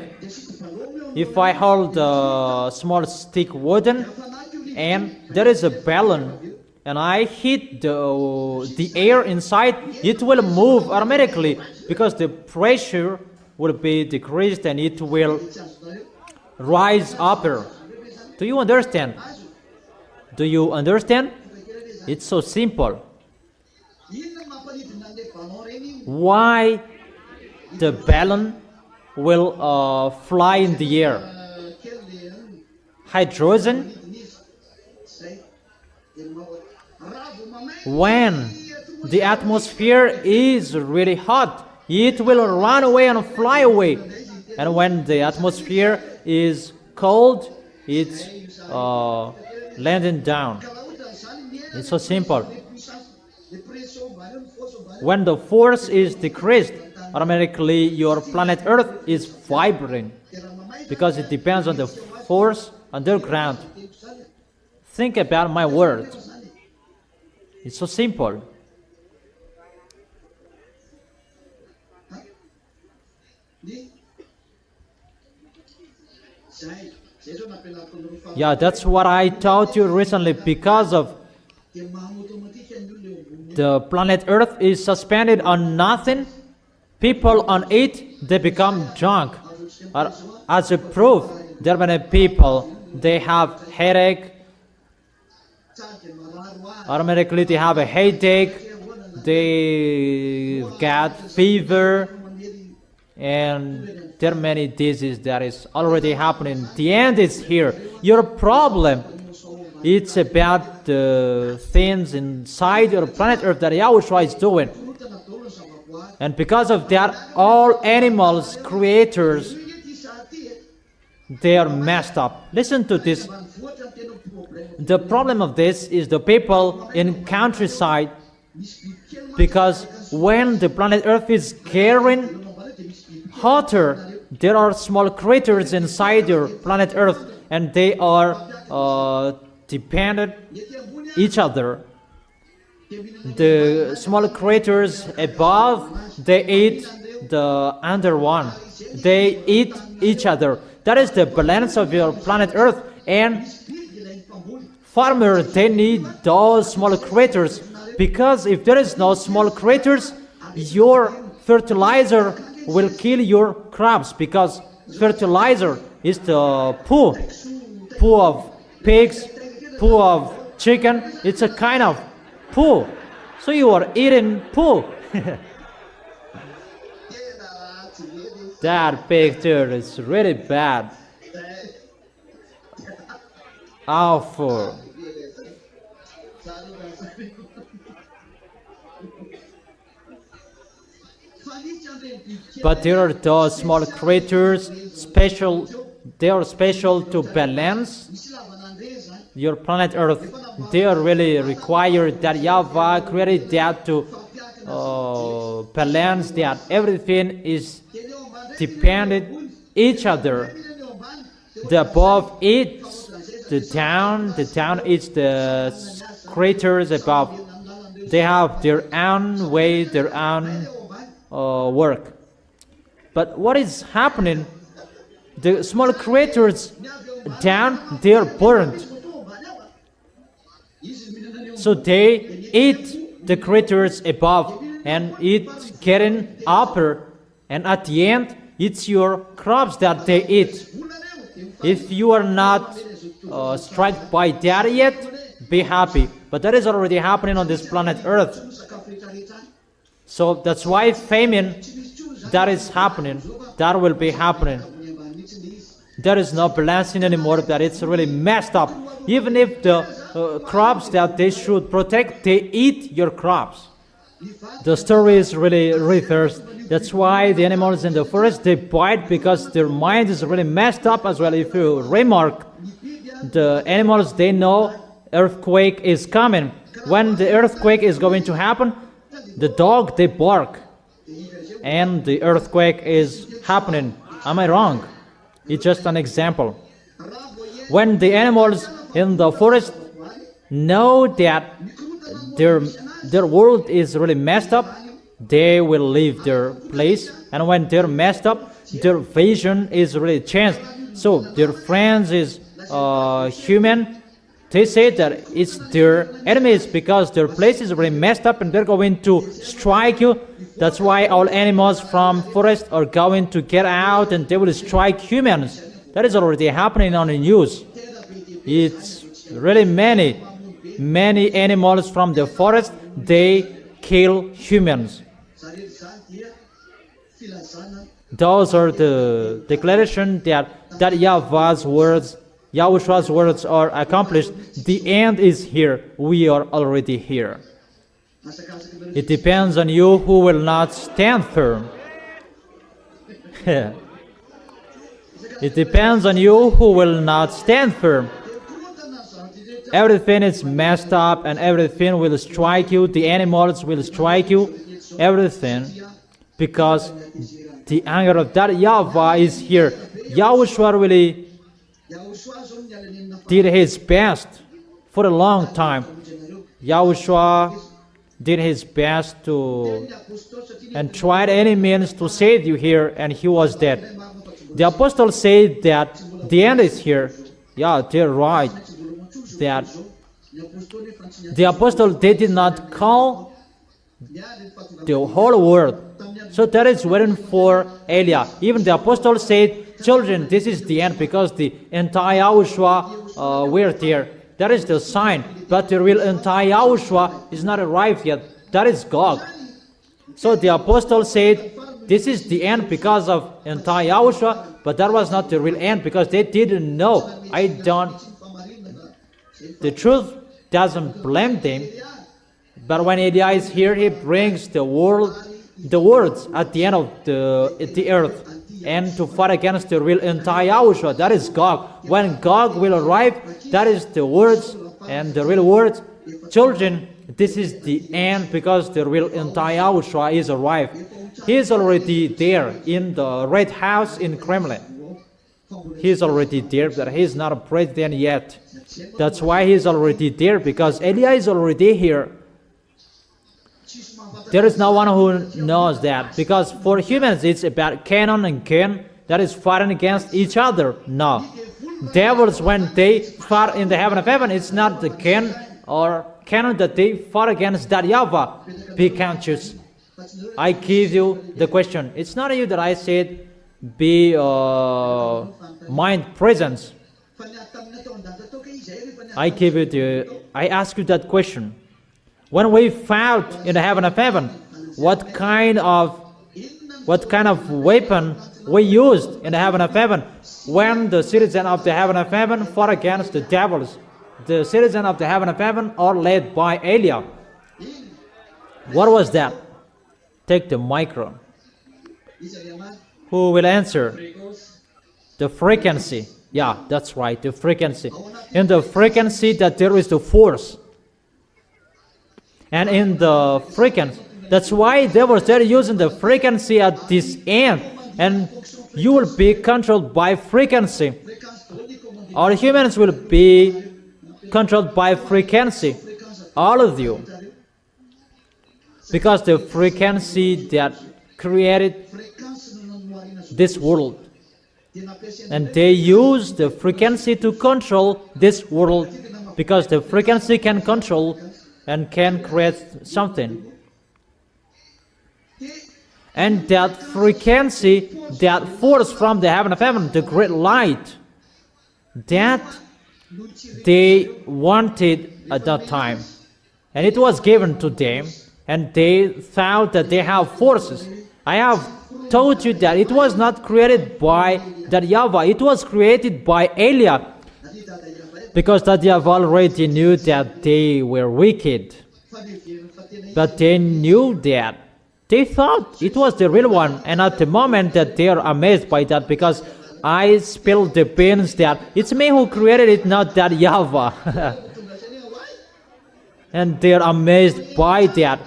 If I hold a small stick wooden and there is a balloon and I hit the air inside, it will move automatically because the pressure will be decreased and it will rise upper. Do you understand? Do you understand? It's so simple. Why the balloon will fly in the air? Hydrogen. When the atmosphere is really hot, it will run away and fly away. And when the atmosphere is cold, it's landing down. It's so simple. When the force is decreased, automatically your planet Earth is vibrating because it depends on the force underground. Think about my words. It's so simple. Yeah, that's what I taught you recently. Because of the planet Earth is suspended on nothing, people on it, they become drunk. As a proof, there are many people, they have headache, automatically they have a headache, they get fever, and there are many diseases that is already happening. The end is here. Your problem, it's about the things inside your planet Earth that YAHOSHUAH is doing. And because of that, all animals, creators, they are messed up. Listen to this. The problem of this is the people in countryside, because when the planet Earth is getting hotter, there are small creatures inside your planet Earth, and they are dependent each other. The small creatures above, they eat the under one. They eat each other. That is the balance of your planet Earth. And farmers, they need those small creatures, because if there is no small creatures, your fertilizer will kill your crops, because fertilizer is the poo of pigs, poo of chicken. It's a kind of poo. So you are eating poo. That picture is really bad. Awful. But there are those small creatures, special. They are special to balance your planet Earth. They are really required that YAHVAH created that to balance that. Everything is dependent each other. The above eats the down eats the creatures above. They have their own way, their own work. But what is happening? The small creatures down, they are burned. So they eat the creatures above, and it's getting upper, and at the end, it's your crops that they eat. If you are not struck by that yet, be happy. But that is already happening on this planet Earth. So that's why famine, that is happening. That will be happening. There is no balancing anymore. That it's really messed up. Even if the crops that they should protect, they eat your crops. The story is really reversed. That's why the animals in the forest, they bite, because their mind is really messed up as well. If you remark, the animals, they know earthquake is coming. When the earthquake is going to happen, the dog, they bark, and the earthquake is happening. Am I wrong? It's just an example. When the animals in the forest know that their world is really messed up, they will leave their place. And when they're messed up, their vision is really changed. So their friends is human. They say that it's their enemies because their place is really messed up and they're going to strike you. That's why all animals from forest are going to get out and they will strike humans. That is already happening on the news. It's really many animals from the forest, they kill humans. Those are the declaration that YAHVAH's words, YAHOSHUAH's words are accomplished. The end is here. We are already here. It depends on you who will not stand firm. It depends on you who will not stand firm. Everything is messed up and everything will strike you. The animals will strike you. Everything. Because the anger of that YAHVAH is here. YAHOSHUAH really did his best for a long time. YAHOSHUAH did his best and tried any means to save you here, and he was dead. The apostles say that the end is here. Yeah, they're right. That the apostle, they did not call the whole world. So that is written for Elia. Even the apostle said, children, this is the end, because the entire YAHOSHUAH were there. That is the sign. But the real entire YAHOSHUAH is not arrived yet. That is God. So the apostle said, this is the end because of entire YAHOSHUAH, but that was not the real end, because they didn't know. The truth doesn't blame them. But when Elia is here, he brings the words at the end of the earth, and to fight against the real entire YAHOSHUAH. That is God. When God will arrive, that is the words and the real words. Children, this is the end, because the real entire YAHOSHUAH is arrived. He is already there in the Red House in Kremlin. He is already there, but he is not a president yet. That's why he is already there, because Elia is already here. There is no one who knows that, because for humans it's about Canon and Cain that is fighting against each other. No. Devils, when they fight in the heaven of heaven, it's not the Cain or Canon that they fought against that YAHVAH. Be conscious. I give you the question. It's not you that I said be mind presence. I ask you that question. When we fought in the heaven of heaven, what kind of weapon we used in the heaven of heaven? When the citizens of the heaven of heaven fought against the devils, the citizens of the heaven of heaven are led by Elia. What was that? Take the micro. Who will answer? The frequency. Yeah, that's right, the frequency. In the frequency that there is the force. And in the frequency, that's why they're using the frequency at this end. And you will be controlled by frequency. All humans will be controlled by frequency. All of you. Because the frequency that created this world. And they use the frequency to control this world, because the frequency can control and can create something. And that frequency, that force from the heaven of heaven, the great light, that they wanted at that time. And it was given to them, and they thought that they have forces. I have told you that it was not created by that YAHVAH, it was created by Elia. Because that YAHVAH already knew that they were wicked. But they knew that. They thought it was the real one. And at the moment that they are amazed by that, because I spilled the beans that it's me who created it, not that YAHVAH. And they are amazed by that.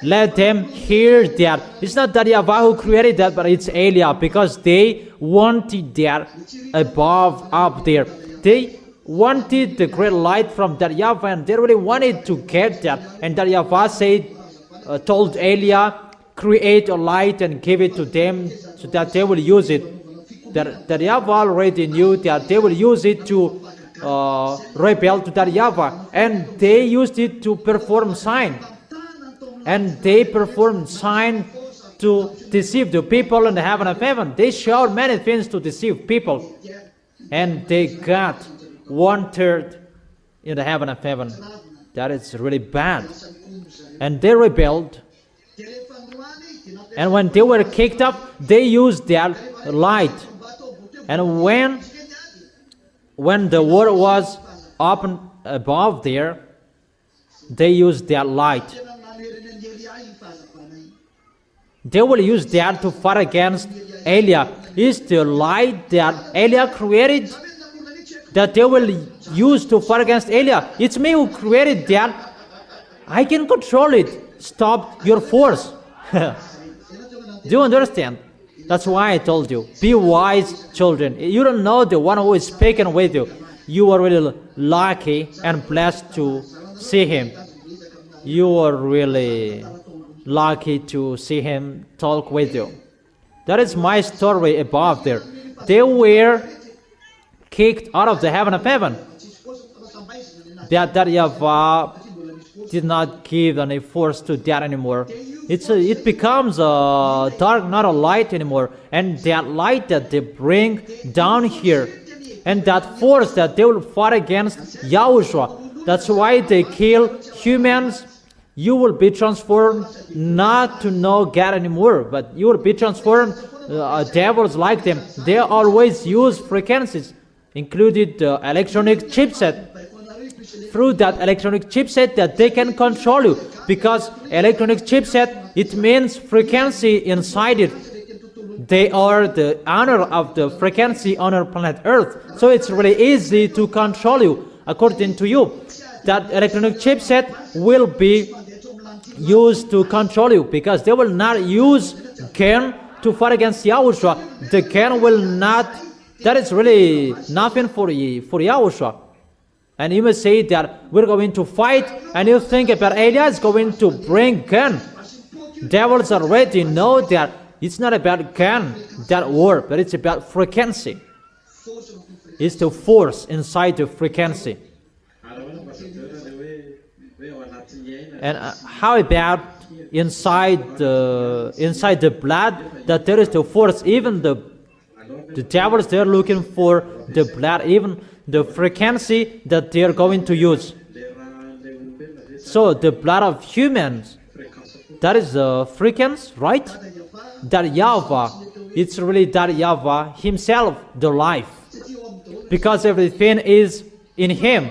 Let them hear that. It's not that YAHVAH who created that, but it's Elia, because they wanted that above, up there. They wanted the great light from that YAHVAH, and they really wanted to get that. And that YAHVAH said, told Elia, create a light and give it to them so that they will use it. That YAHVAH already knew that they will use it to rebel to that YAHVAH, and they used it to perform sign. And they performed sign to deceive the people in the heaven of heaven. They showed many things to deceive people. And they got 1/3 in the heaven of heaven. That is really bad. And they rebelled. And when they were kicked up, they used that light. And when the word was opened above there, they used that light. They will use that to fight against Elia. Is the light that Elia created that they will use to fight against Elia? It's me who created that. I can control it. Stop your force. Do you understand? That's why I told you, be wise, children. You don't know the one who is speaking with you. You are really lucky and blessed to see him. You are really lucky to see him talk with you. That is my story above there. they were kicked out of the heaven of heaven. That YAHVAH did not give any force to that anymore. It becomes a dark, not a light anymore. And that light that they bring down here, and that force that they will fight against YAHOSHUAH, that's why they kill humans. You will be transformed not to know God anymore, but you will be transformed. Devils like them, they always use frequencies, included the electronic chipset. Through that electronic chipset that they can control you, because electronic chipset, it means frequency inside it. They are the owner of the frequency on our planet Earth, so it's really easy to control you according to you. That electronic chipset will be used to control you, because they will not use gun to fight against YAHOSHUAH. The gun will not, that is really nothing for YAHOSHUAH. And you may say that we're going to fight, and you think about Eliah is going to bring gun. Devils already know that it's not about gun, that war, but it's about frequency. It's the force inside the frequency. And how about inside the blood, that there is the force? Even the devils, they're looking for the blood, even the frequency that they are going to use. So the blood of humans, that is the frequency, right? That YAHVAH, it's really that YAHVAH himself, the life, because everything is in him.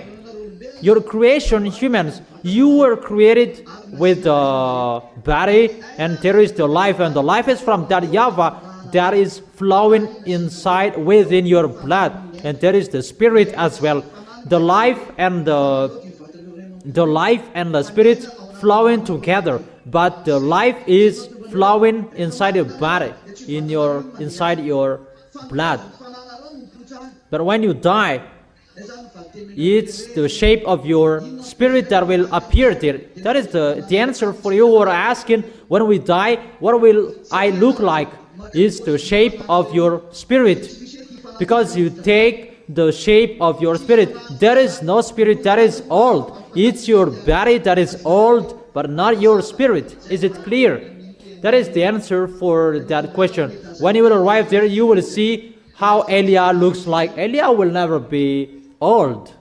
Your creation, humans, you were created with a body, and there is the life, and the life is from that YAHVAH that is flowing inside within your blood, and there is the spirit as well. The life and the spirit flowing together, but the life is flowing inside your body, inside your blood. But when you die, it's the shape of your spirit that will appear there. That is the answer for you who are asking, when we die, what will I look like? Is the shape of your spirit. Because you take the shape of your spirit. There is no spirit that is old. It's your body that is old, but not your spirit. Is it clear? That is the answer for that question. When you will arrive there, you will see how Eliah looks like. Eliah will never be old.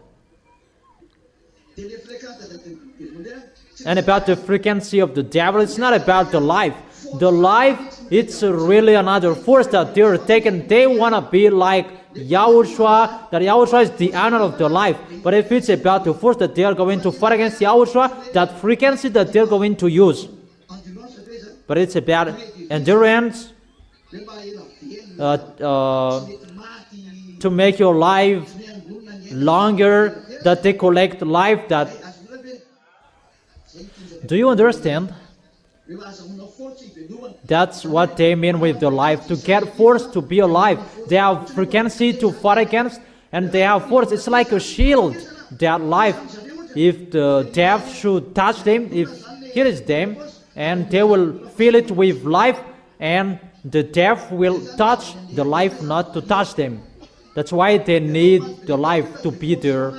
And about the frequency of the devil, it's not about the life. The life, it's really another force that they're taking. They want to be like YAHOSHUAH, that YAHOSHUAH is the owner of the life. But if it's about the force that they are going to fight against YAHOSHUAH, that frequency that they're going to use. But it's about endurance, to make your life longer, that they collect life. That, do you understand? That's what they mean with the life, to get force to be alive. They have frequency to fight against, and they have force. It's like a shield, that life. If the death should touch them, if here is them, and they will fill it with life, and the death will touch the life not to touch them. That's why they need the life to be their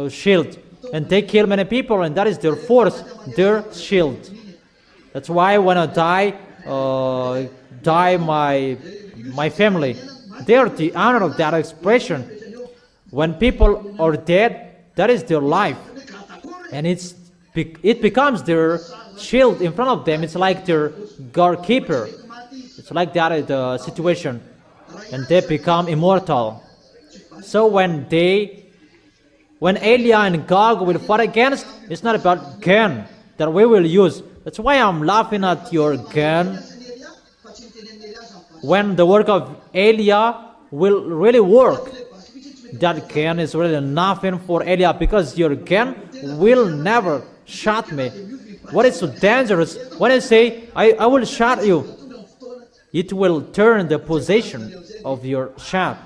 shield. And they kill many people, and that is their force, their shield. That's why when I die my family, they are the honor of that expression. When people are dead, that is their life, and it becomes their shield in front of them. It's like their guard keeper. It's like that the situation, and they become immortal. So when Eliah and Gog will fight against, it's not about gun that we will use. That's why I'm laughing at your gun. When the work of Eliah will really work, that gun is really nothing for Eliah, because your gun will never shot me. What is so dangerous? When I say, I will shot you, it will turn the position of your shot,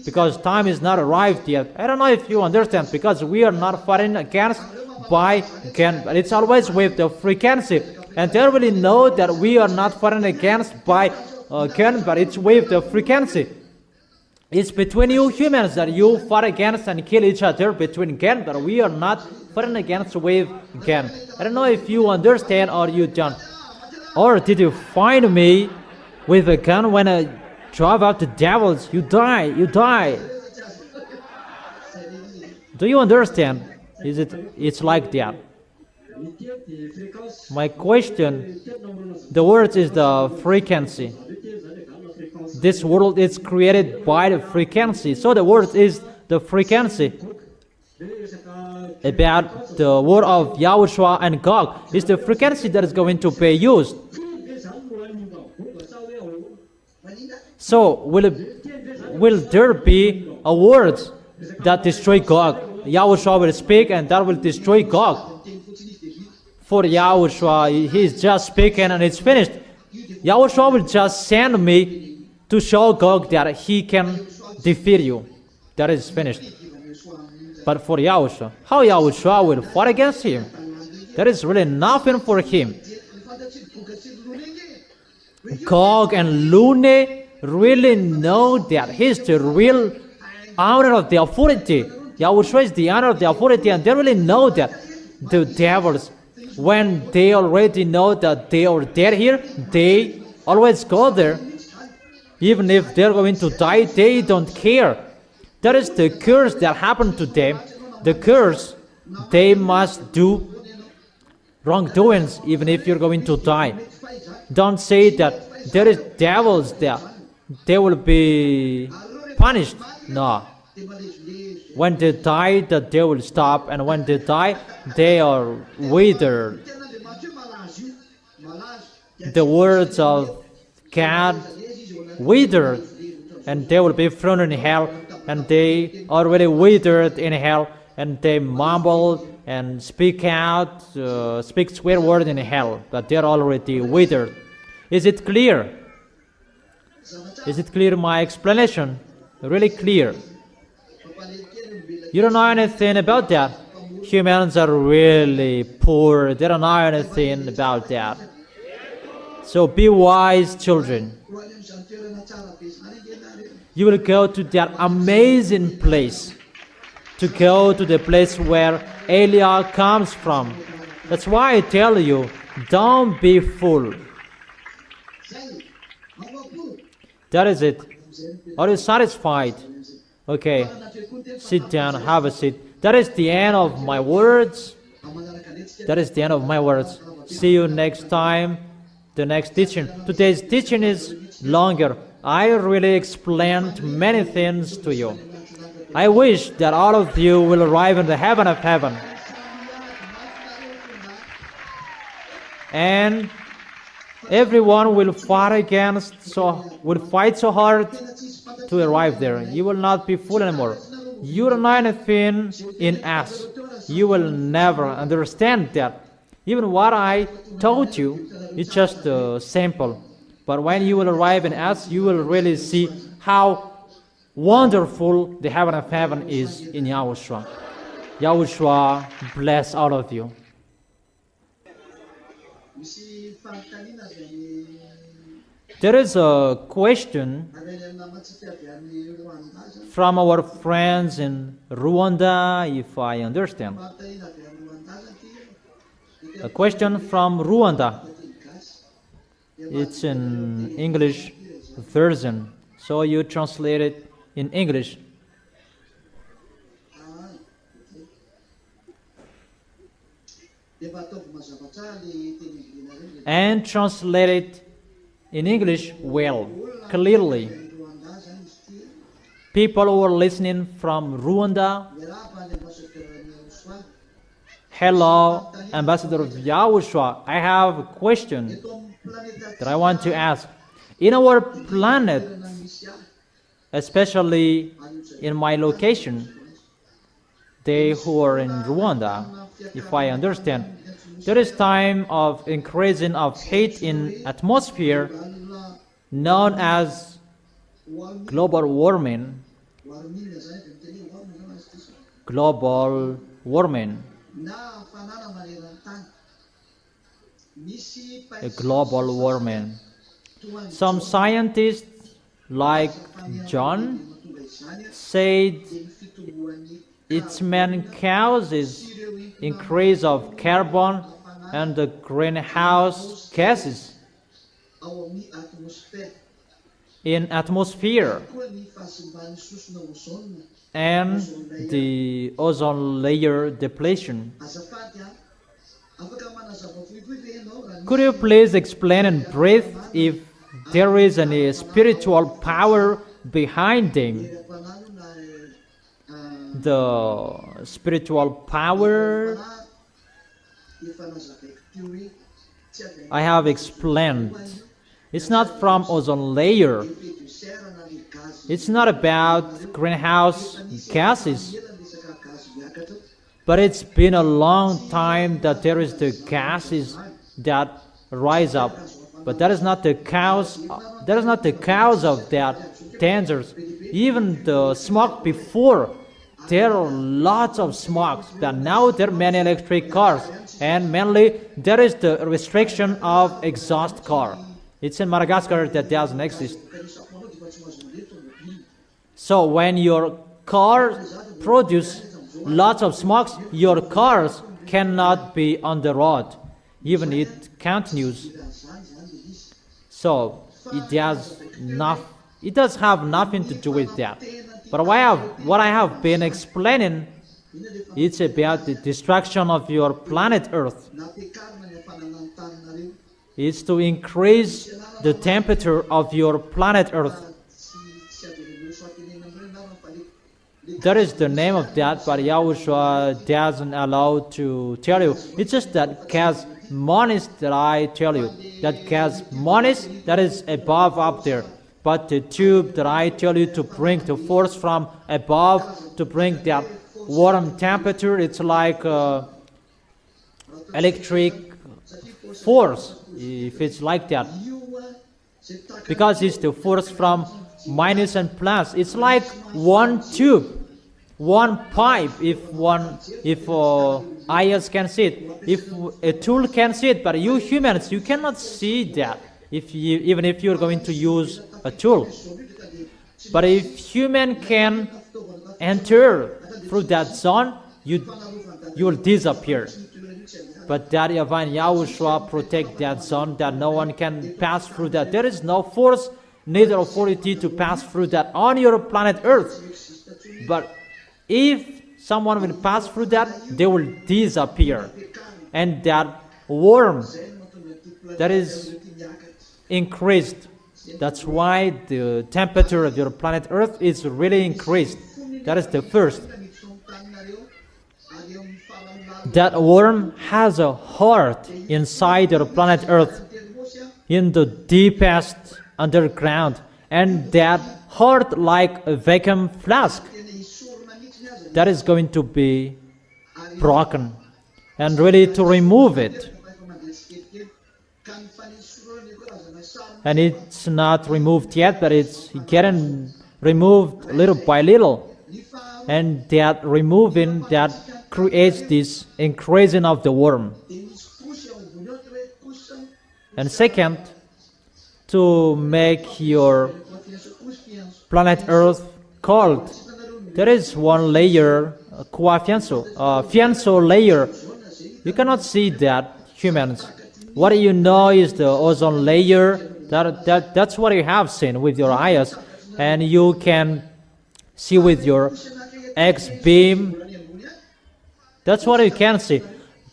because time is not arrived yet. I don't know if you understand, because we are not fighting against by gun, but it's always with the frequency. And they really know that we are not fighting against by gun, but it's with the frequency. It's between you humans that you fight against and kill each other between gan, but we are not fighting against with gan. I don't know if you understand or you don't. Or did you find me with a gun when I drive out the devils? You die, you die. Do you understand? It's like that. My question, the word is the frequency. This world is created by the frequency. So the word is the frequency. About the word of YAHOSHUAH and Gog is the frequency that is going to be used. So will there be a word that destroy Gog? YAHOSHUAH will speak and that will destroy Gog. For YAHOSHUAH, he is just speaking and it's finished. YAHOSHUAH will just send me to show Gog that he can defeat you. That is finished. But for YAHOSHUAH, how YAHOSHUAH will fight against him? There is really nothing for him. Gog and Lune really know that he's the real owner of the authority. YAHOSHUAH is the owner of the authority, and they really know that. The devils, when they already know that they are dead here, they always go there. Even if they're going to die, they don't care. That is the curse that happened to them. The curse, they must do wrongdoings even if you're going to die. Don't say that there is devils there. They will be punished. No. When they die, that they will stop. And when they die, they are withered. The words of God withered, and they will be thrown in hell, and they already withered in hell, and they mumble and speak swear word in hell, but they're already withered. Is it clear? Is it clear, my explanation? Really clear? You don't know anything about that. Humans are really poor. They don't know anything about that. So be wise, children. You will go to that amazing place, to go to the place where Eliah comes from. That's why I tell you, don't be fooled. That is it. Are you satisfied? Okay, sit down, have a seat. That is the end of my words. That is the end of my words. See you next time, the next teaching. Today's teaching is longer. I really explained many things to you. I wish that all of you will arrive in the heaven of heaven. And everyone will fight so hard to arrive there. You will not be fooled anymore. You don't know anything in us. You will never understand that. Even what I told you, it's just a sample. But when you will arrive in us, you will really see how wonderful the heaven of heaven is in YAHOSHUAH. YAHOSHUAH bless all of you. There is a question from our friends in Rwanda, if I understand. A question from Rwanda. It's in English version, so you translate it in English. And translate it in English well, clearly. People who are listening from Rwanda, hello, Ambassador of YAHOSHUAH. I have a question that I want to ask. In our planet, especially in my location, they who are in Rwanda, if I understand, there is time of increasing of hate in atmosphere known as global warming. Global warming. A global warming. Some scientists like John said its main cause is increase of carbon and the greenhouse gases in atmosphere and the ozone layer depletion. Could you please explain in brief if there is any spiritual power behind them? The spiritual power I have explained. It's not from ozone layer. It's not about greenhouse gases. But it's been a long time that there is the gases that rise up. But that is not the cause. That is not the cause of that dangers. Even the smoke before, there are lots of smokes. But now there are many electric cars, and mainly there is the restriction of exhaust car. It's in Madagascar that doesn't exist. So when your car produces lots of smokes, your cars cannot be on the road, even it continues. So it does have nothing to do with that. But what I have been explaining, it's about the destruction of your planet Earth. It's to increase the temperature of your planet Earth. That is the name of that, but Yahushua doesn't allow to tell you. It's just that gas monis that I tell you. That gas monis, that is above up there. But the tube that I tell you to bring the force from above, to bring that warm temperature, it's like electric force, if it's like that. Because it's the force from minus and plus. It's like one tube, one pipe. If eyes can see it, if a tool can see it, but you humans, you cannot see that. Even if you're going to use a tool, but if human can enter through that zone, you will disappear. But that Divine Yahushua protect that zone, that no one can pass through that. There is no force, neither authority to pass through that on your planet Earth. But if someone will pass through that, they will disappear. And that worm that is increased. That's why the temperature of your planet Earth is really increased. That is the first. That worm has a heart inside your planet Earth, in the deepest underground, and that heart, like a vacuum flask, that is going to be broken, and ready to remove it. And it's not removed yet, but it's getting removed little by little. And that removing, that creates this increasing of the worm. And second, to make your planet Earth cold, there is one layer, fianso layer. You cannot see that, humans. What you know is the ozone layer. That's what you have seen with your eyes, and you can see with your X-beam. That's what you can see.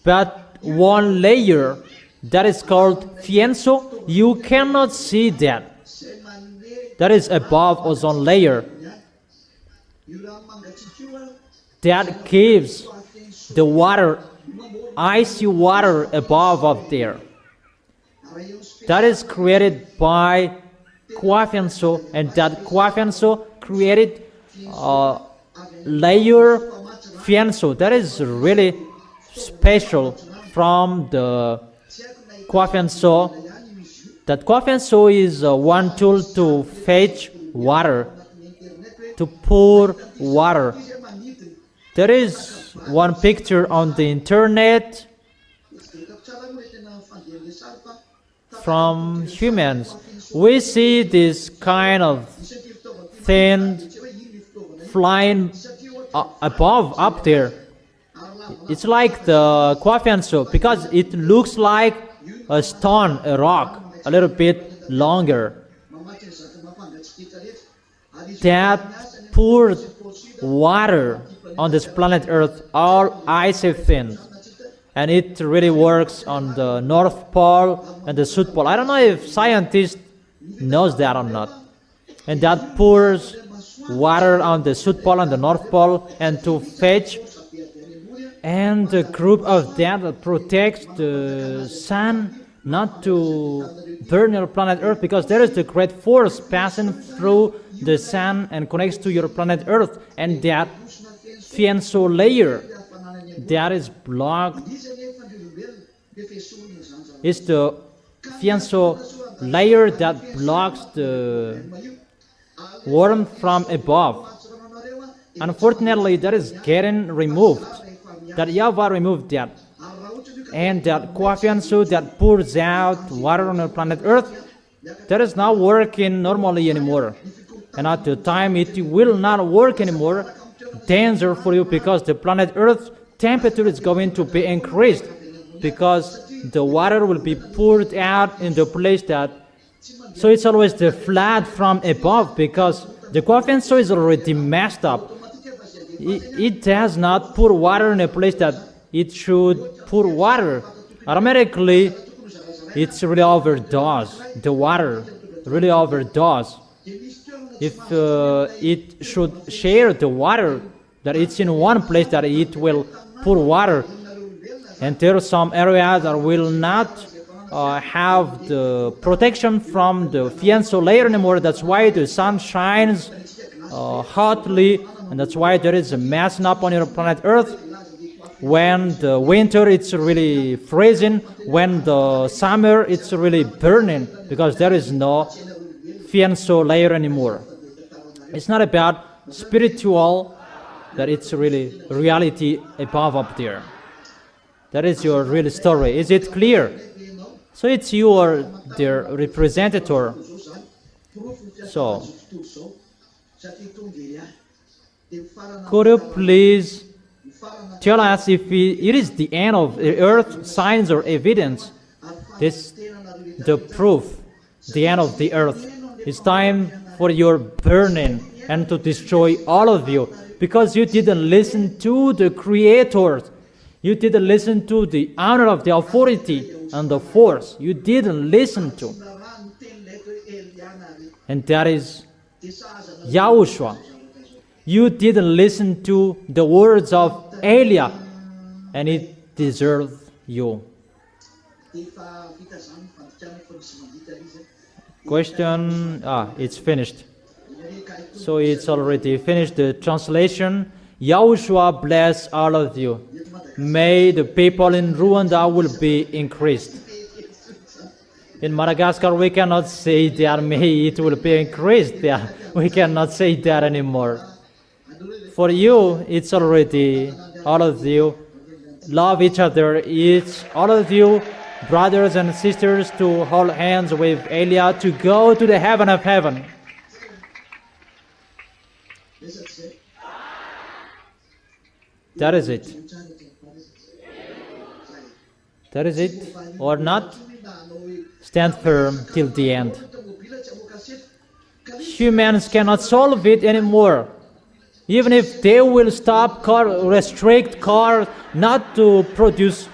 But one layer that is called fianso, you cannot see that. That is above ozone layer. That gives the water, icy water above up there. That is created by fianso, and that fianso created layer fianso. That is really special from the fianso. That fianso is one tool to fetch water, to pour water. There is one picture on the internet from humans. We see this kind of thin flying above, up there. It's like the Kwafianso, because it looks like a stone, a rock, a little bit longer. That poured water on this planet Earth, all icy thin. And it really works on the North Pole and the South Pole. I don't know if scientists knows that or not. And that pours water on the South Pole and the North Pole, and to fetch, and the group of that protects the sun not to burn your planet Earth, because there is the great force passing through the sun and connects to your planet Earth, and that fianso layer that is blocked is the fianso layer that blocks the warmth from above. Unfortunately, that is getting removed. That YAHVAH removed that. And that Kwafianso that pours out water on the planet Earth, that is not working normally anymore. And at the time it will not work anymore, danger for you, because the planet Earth temperature is going to be increased, because the water will be poured out in the place that, so it's always the flood from above, because the Kwafianso is already messed up. It does not pour water in a place that it should pour water. Automatically, it's really overdose. The water really overdose. If it should share the water, that it's in one place that it will pour water, and there are some areas that will not have the protection from the fianso layer anymore. That's why the sun shines hotly, and that's why there is a messing up on your planet Earth. When the winter, it's really freezing. When the summer, it's really burning, because there is no fianso layer anymore. It's not about spiritual, that it's really reality above up there. That is your real story. Is it clear? So it's you or their representative. So, could you please tell us if it is the end of the earth, signs or evidence? This, the proof, the end of the earth. It's time for your burning and to destroy all of you, because you didn't listen to the Creator. You didn't listen to the honor of the authority and the force. You didn't listen to. And that is YAHOSHUAH. You didn't listen to the words of Elia, and it deserved you. Question, it's finished. So it's already finished, the translation. YAHOSHUAH bless all of you. May the people in Rwanda will be increased. In Madagascar, we cannot say that may it will be increased. Yeah, we cannot say that anymore. For you, it's already, all of you, love each other. It's all of you, brothers and sisters, to hold hands with Elia to go to the heaven of heaven. That is it. That is it, or not? Stand firm till the end. Humans cannot solve it anymore. Even if they will stop restrict cars not to produce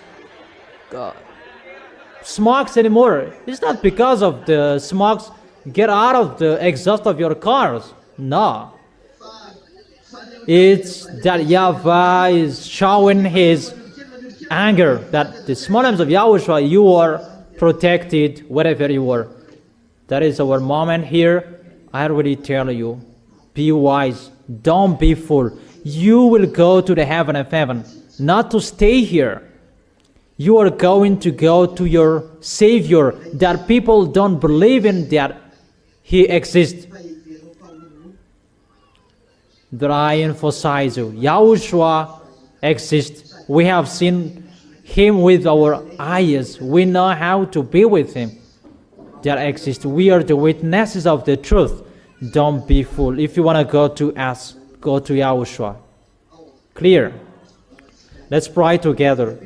smokes anymore, it's not because of the smokes get out of the exhaust of your cars. No. It's that YAHVAH is showing his anger, that the small names of YAHOSHUAH, you are protected wherever you are. That is our moment here. I really tell you, be wise, don't be fool. You will go to the heaven of heaven, not to stay here. You are going to go to your Savior, that people don't believe in that He exists. That I emphasize you, YAHOSHUAH exists. We have seen Him with our eyes. We know how to be with Him. That exists. We are the witnesses of the truth. Don't be fool. If you want to go to us, go to YAHOSHUAH. Clear? Let's pray together.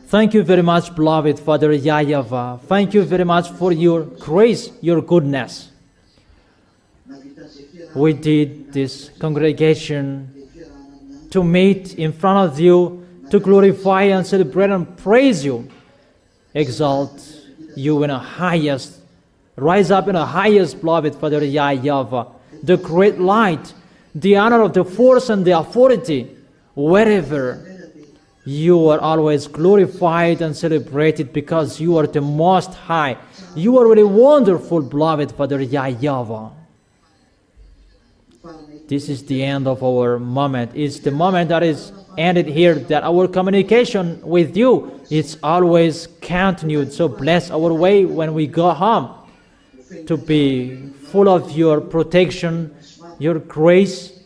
Thank you very much, beloved Father YAHVAH. Thank you very much for your grace, your goodness. We did this congregation to meet in front of you, to glorify and celebrate and praise you, exalt you in the highest, rise up in the highest, beloved Father YAHVAH, the great light, the honor of the force and the authority, wherever you are always glorified and celebrated because you are the Most High. You are really wonderful, beloved Father YAHVAH. This is the end of our moment. It's the moment that is ended here, that our communication with you is always continued. So bless our way when we go home, to be full of your protection, your grace,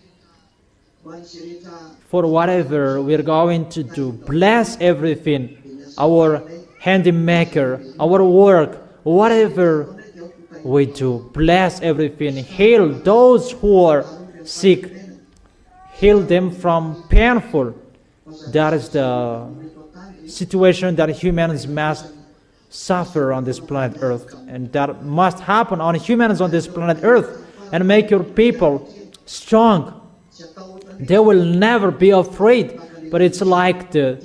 for whatever we're going to do. Bless everything, our handymaker, our work, whatever we do. Bless everything. Heal those who are sick. Heal them from painful. That is the situation that humans must suffer on this planet Earth. And that must happen on humans on this planet Earth. And make your people strong. They will never be afraid. But it's like the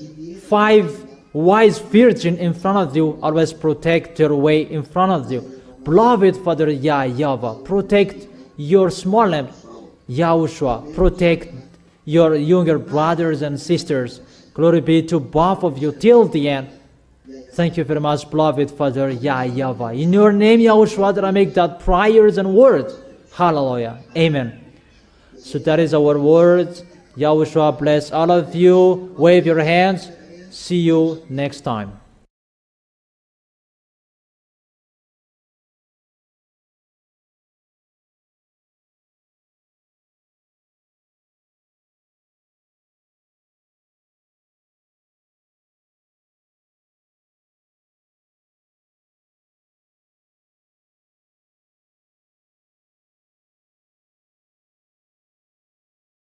5 wise virgins in front of you always protect their way in front of you. Beloved Father YAHVAH, protect your small lamb, YAHOSHUAH. Protect your younger brothers and sisters. Glory be to both of you till the end. Thank you very much, beloved Father YAHVAH. In your name, YAHOSHUAH, that I make that prayers and words. Hallelujah. Amen. So that is our words. YAHOSHUAH bless all of you. Wave your hands. See you next time.